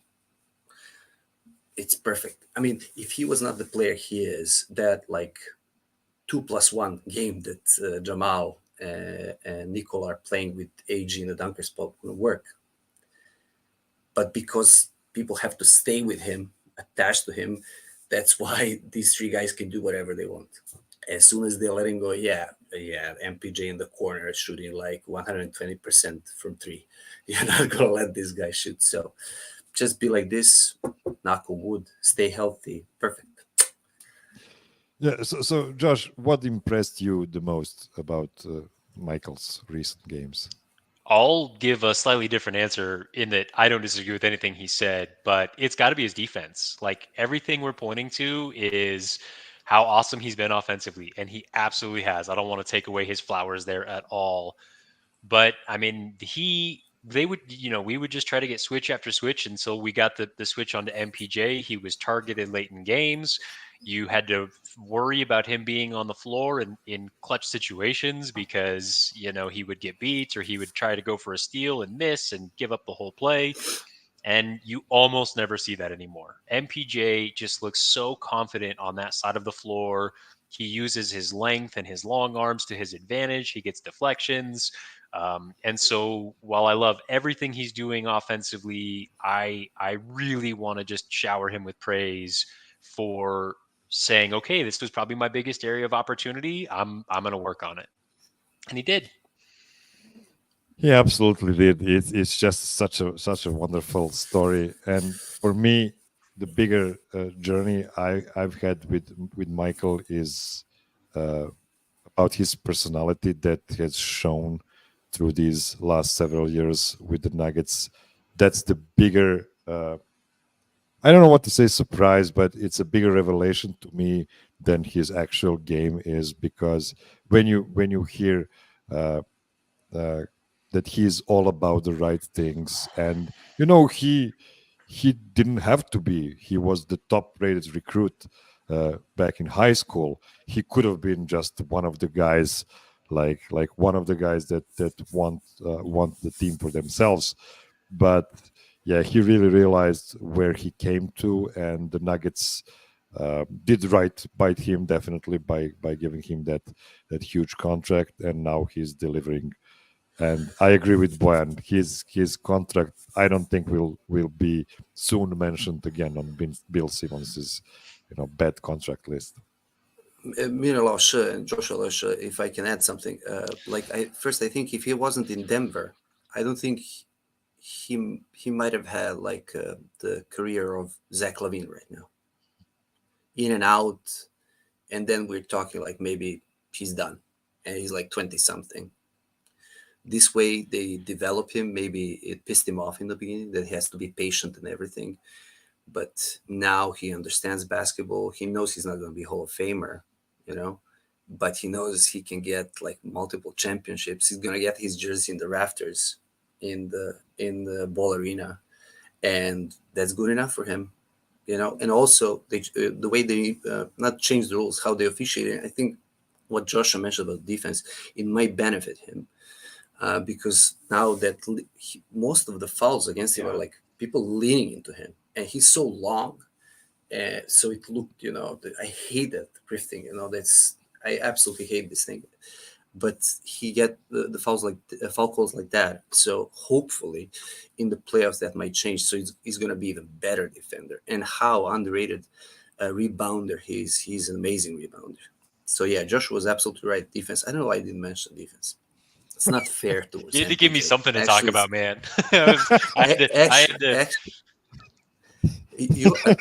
it's perfect. I mean, if he was not the player he is, that 2+1 game that Jamal and Nikola are playing with AG in the dunker spot will work. But because people have to stay with him, attached to him, that's why these three guys can do whatever they want. As soon as they let him go, MPJ in the corner shooting 120% from three. You're not going to let this guy shoot. So just be like this, knock on wood, stay healthy, perfect. Yeah, so Josh, what impressed you the most about Michael's recent games? I'll give a slightly different answer in that I don't disagree with anything he said, but it's got to be his defense. Everything we're pointing to is how awesome he's been offensively, and he absolutely has. I don't want to take away his flowers there at all. But I mean, we would just try to get switch after switch until we got the switch onto MPJ. He was targeted late in games. You had to worry about him being on the floor in clutch situations because, he would get beat or he would try to go for a steal and miss and give up the whole play. And you almost never see that anymore. MPJ just looks so confident on that side of the floor. He uses his length and his long arms to his advantage. He gets deflections. And so while I love everything he's doing offensively, I really want to just shower him with praise for saying, okay, this was probably my biggest area of opportunity. I'm going to work on it. And he did. He absolutely did. It's just such a wonderful story, and for me, the bigger journey I've had with Michael is uh, about his personality that has shown through these last several years with the Nuggets. That's the bigger. I don't know what to say, surprise, but it's a bigger revelation to me than his actual game is, because when you hear. Uh, that he's all about the right things, and he didn't have to be. He was the top rated recruit back in high school. He could have been just one of the guys, like one of the guys that want the team for themselves. But yeah, he really realized where he came to, and the Nuggets did right by him, definitely by giving him that huge contract, and now he's delivering. And I agree with Bojan. His contract, I don't think will be soon mentioned again on Bill Simmons's bad contract list. Miroslav and Joshua, if I can add something, I think if he wasn't in Denver, I don't think he might have had the career of Zach LaVine right now, in and out, and then we're talking like maybe he's done, and he's like 20 something. This way they develop him. Maybe it pissed him off in the beginning that he has to be patient and everything. But now he understands basketball. He knows he's not going to be Hall of Famer, but he knows he can get like multiple championships. He's going to get his jersey in the rafters in the ball arena. And that's good enough for him, And also the way they not change the rules, how they officiate it. I think what Joshua mentioned about defense, it might benefit him. Because now that most of the fouls against him are like people leaning into him, and he's so long, so it looked, I hate that drifting. I absolutely hate this thing. But he get the fouls foul calls like that. So hopefully, in the playoffs that might change. So he's going to be even better defender. And how underrated rebounder he is. He's an amazing rebounder. So yeah, Josh was absolutely right. Defense. I don't know why I didn't mention defense. It's not fair to. You had to give me something to talk about, man.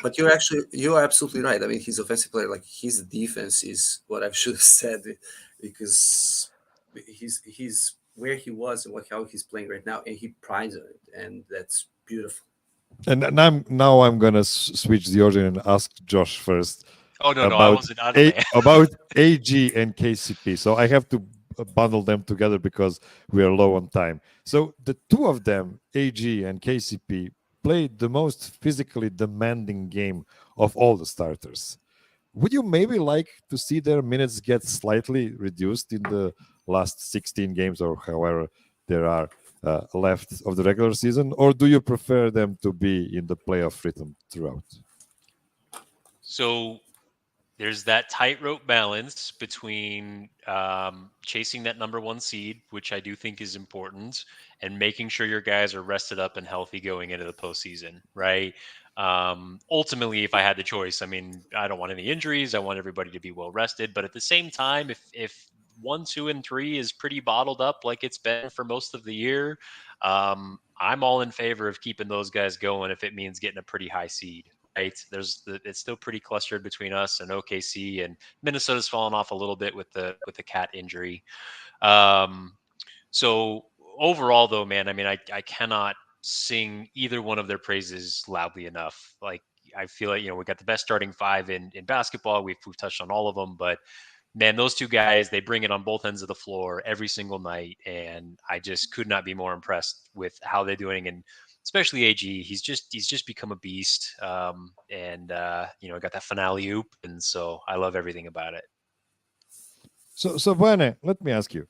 But you're absolutely right. I mean, he's offensive player. Like his defense is what I should have said, because he's where he was and how he's playing right now, and he prides on it, and that's beautiful. And now I'm gonna switch the order and ask Josh first. Oh no, I wasn't about AG and KCP. So I have to bundle them together because we are low on time. So the two of them, AG and KCP, played the most physically demanding game of all the starters. Would you maybe like to see their minutes get slightly reduced in the last 16 games or however there are left of the regular season, or do you prefer them to be in the playoff rhythm throughout? So there's that tightrope balance between chasing that number one seed, which I do think is important, and making sure your guys are rested up and healthy going into the postseason, right? Ultimately, if I had the choice, I mean, I don't want any injuries. I want everybody to be well rested. But at the same time, if 1, 2, and 3 is pretty bottled up like it's been for most of the year, I'm all in favor of keeping those guys going if it means getting a pretty high seed. Right. It's still pretty clustered between us and OKC, and Minnesota's fallen off a little bit with the cat injury. So overall though, man, I mean, I cannot sing either one of their praises loudly enough. Like I feel like, we got the best starting five in basketball. We've touched on all of them, but man, those two guys, they bring it on both ends of the floor every single night. And I just could not be more impressed with how they're doing. And especially AG, he's just become a beast, and got that finale oop, and so I love everything about it. So Vane, let me ask you: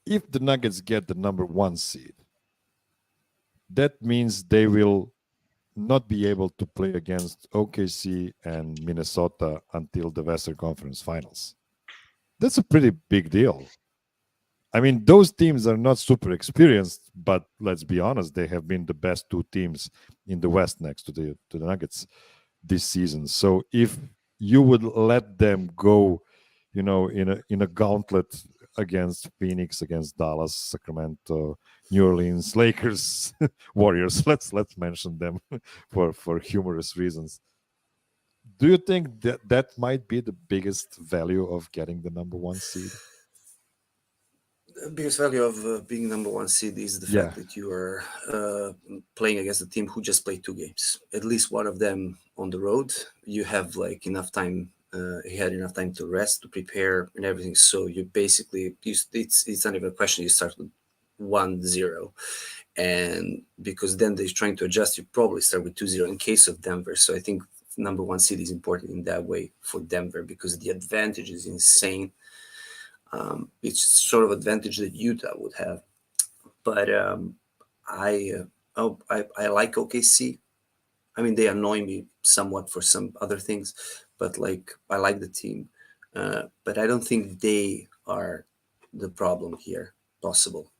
if the Nuggets get the number one seed, that means they will not be able to play against OKC and Minnesota until the Western Conference Finals. That's a pretty big deal. I mean, those teams are not super experienced, but let's be honest, they have been the best two teams in the West next to the Nuggets. this season. So if you would let them go, in a gauntlet against Phoenix, against Dallas, Sacramento, New Orleans, Lakers, Warriors, let's mention them for humorous reasons. Do you think that might be the biggest value of getting the number one seed? The biggest value of being number one seed is the Yeah, fact that you are playing against a team who just played 2 games, at least one of them on the road. You have like enough time. He had enough time to rest, to prepare, and everything. So you basically, it's not even a question. You start with 1-0, and because then they're trying to adjust, you probably start with 2-0 in case of Denver. So I think number one seed is important in that way for Denver because the advantage is insane. It's sort of advantage that Utah would have, but I like OKC. I mean, they annoy me somewhat for some other things, but like I like the team, but I don't think they are the problem here. Possible.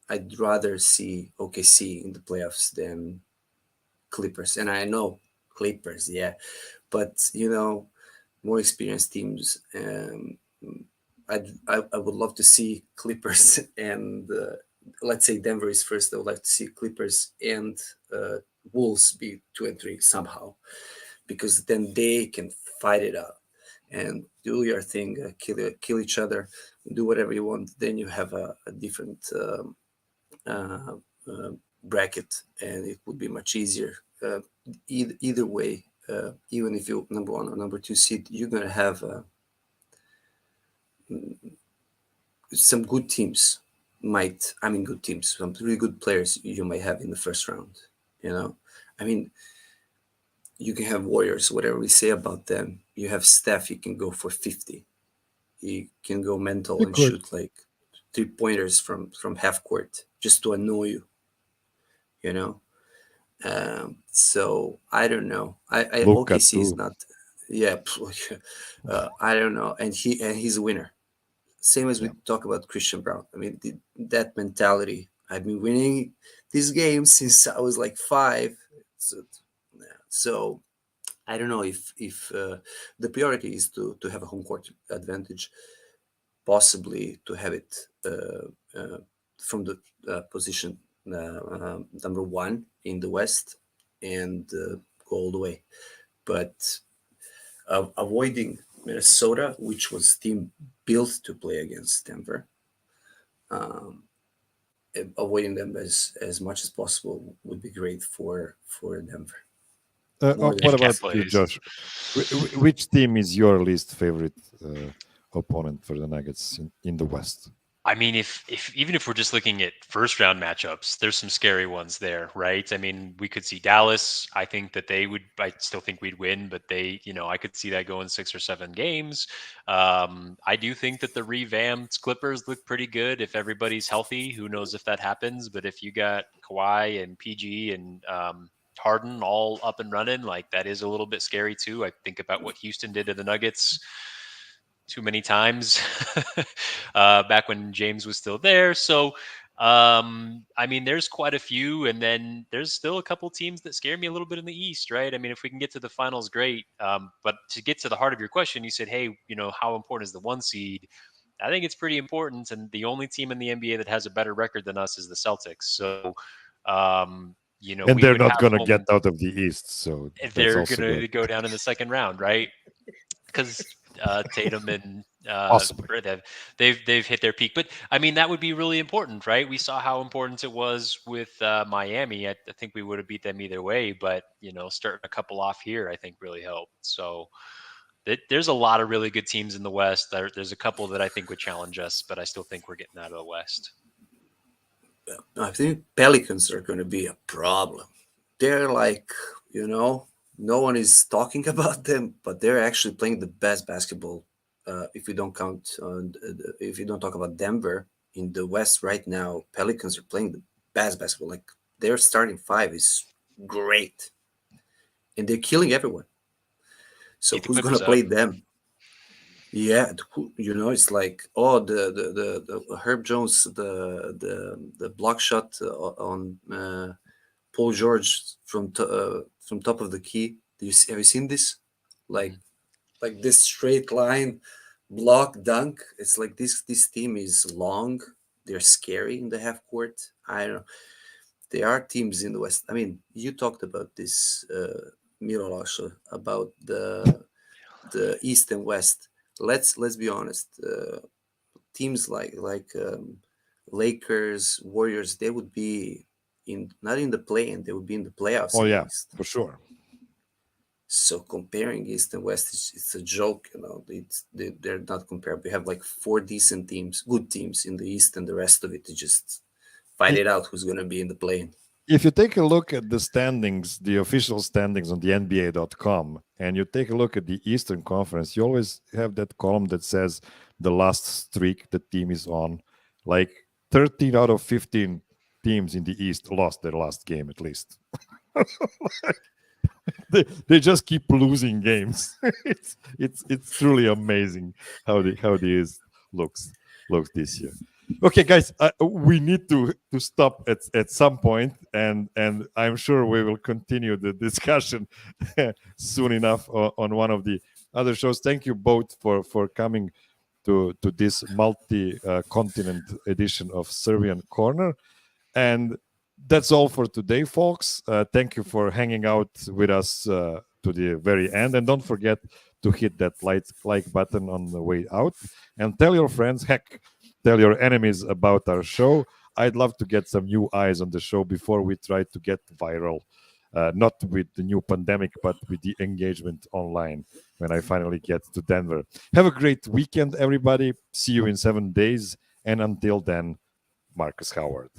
I'd rather see OKC in the playoffs than Clippers, and I know Clippers, yeah, but more experienced teams. I would love to see Clippers and let's say Denver is first. I would like to see Clippers and Wolves be 2 and 3 somehow, because then they can fight it out and do your thing, kill each other, do whatever you want. Then you have a different uh, bracket, and it would be much easier. Either way, even if you're number one or number two seed, you're gonna have some good teams. Good teams, some really good players you might have in the first round. I mean, you can have Warriors, whatever we say about them. You have Steph, you can go for 50. You can go mental you and could. shoot like 3-pointers from half court just to annoy you. You know. So I don't know. I Luka OKC is too. not. Yeah, I don't know. And he's a winner. Same as we Yeah. talk about Christian Brown. I mean, that mentality. I've been winning these games since I was like 5. So, yeah. So I don't know if the priority is to have a home court advantage, possibly to have it from the position number 1 in the West and go all the way. But avoiding Minnesota, which was team built to play against Denver, um, avoiding them as much as possible would be great for Denver. More than What And anything. Cat about you, plays. Josh? Which team is your least favorite opponent for the Nuggets in the West? I mean, if even if we're just looking at first round matchups, there's some scary ones there, right? I mean, we could see Dallas. I think that they would. I still think we'd win, but I could see that going 6 or 7 games. I do think that the revamped Clippers look pretty good if everybody's healthy. Who knows if that happens? But if you got Kawhi and PG and Harden all up and running, like that is a little bit scary too. I think about what Houston did to the Nuggets too many times back when James was still there. So, I mean, there's quite a few, and then there's still a couple teams that scare me a little bit in the East, right? I mean, if we can get to the finals, great. But to get to the heart of your question, you said, hey, how important is the 1 seed? I think it's pretty important, and the only team in the NBA that has a better record than us is the Celtics. So, And we they're would not have going to get home. out of the East, so that's They're also going good. to go down in the second round, right? Because Tatum and Possibly. they've hit their peak. But I mean, that would be really important, right? We saw how important it was with Miami. I think we would have beat them either way, but starting a couple off here, I think really helped. So there's a lot of really good teams in the West. There's a couple that I think would challenge us, but I still think we're getting out of the West. I think Pelicans are going to be a problem. They're like, no one is talking about them, but they're actually playing the best basketball. If you don't if you don't talk about Denver in the West right now, Pelicans are playing the best basketball. Like their starting 5 is great, and they're killing everyone. So Beat the who's going Clippers to up. play them? Yeah, it's like the Herb Jones, the block shot on Paul George from top of the key. Have you seen this? Like this straight line block dunk. It's like this team is long. They're scary in the half court. I don't know. There are teams in the West. I mean, you talked about this, Miroslav, about the East and West. Let's be honest. Teams like Lakers, Warriors, they would be in not in the play-in, they would be in the playoffs Oh in the yeah, East. for sure. So comparing East and West, it's a joke, they're not comparable. We have like four decent teams, good teams in the East, and the rest of it to just fight I- it out who's going to be in the play-in. If you take a look at the standings, the official standings on the NBA.com, and you take a look at the Eastern Conference, you always have that column that says the last streak the team is on. Like 13 out of 15 teams in the East lost their last game at least. they just keep losing games. it's truly amazing how the East looks this year. Okay, guys, we need to stop at some point, and I'm sure we will continue the discussion soon enough on one of the other shows. Thank you both for coming to this multi-continent edition of Serbian Corner. And that's all for today, folks. Thank you for hanging out with us to the very end. And don't forget to hit that like button on the way out. And tell your friends, heck, tell your enemies about our show. I'd love to get some new eyes on the show before we try to get viral. Not with the new pandemic, but with the engagement online when I finally get to Denver. Have a great weekend, everybody. See you in 7 days. And until then, Marcus Howard.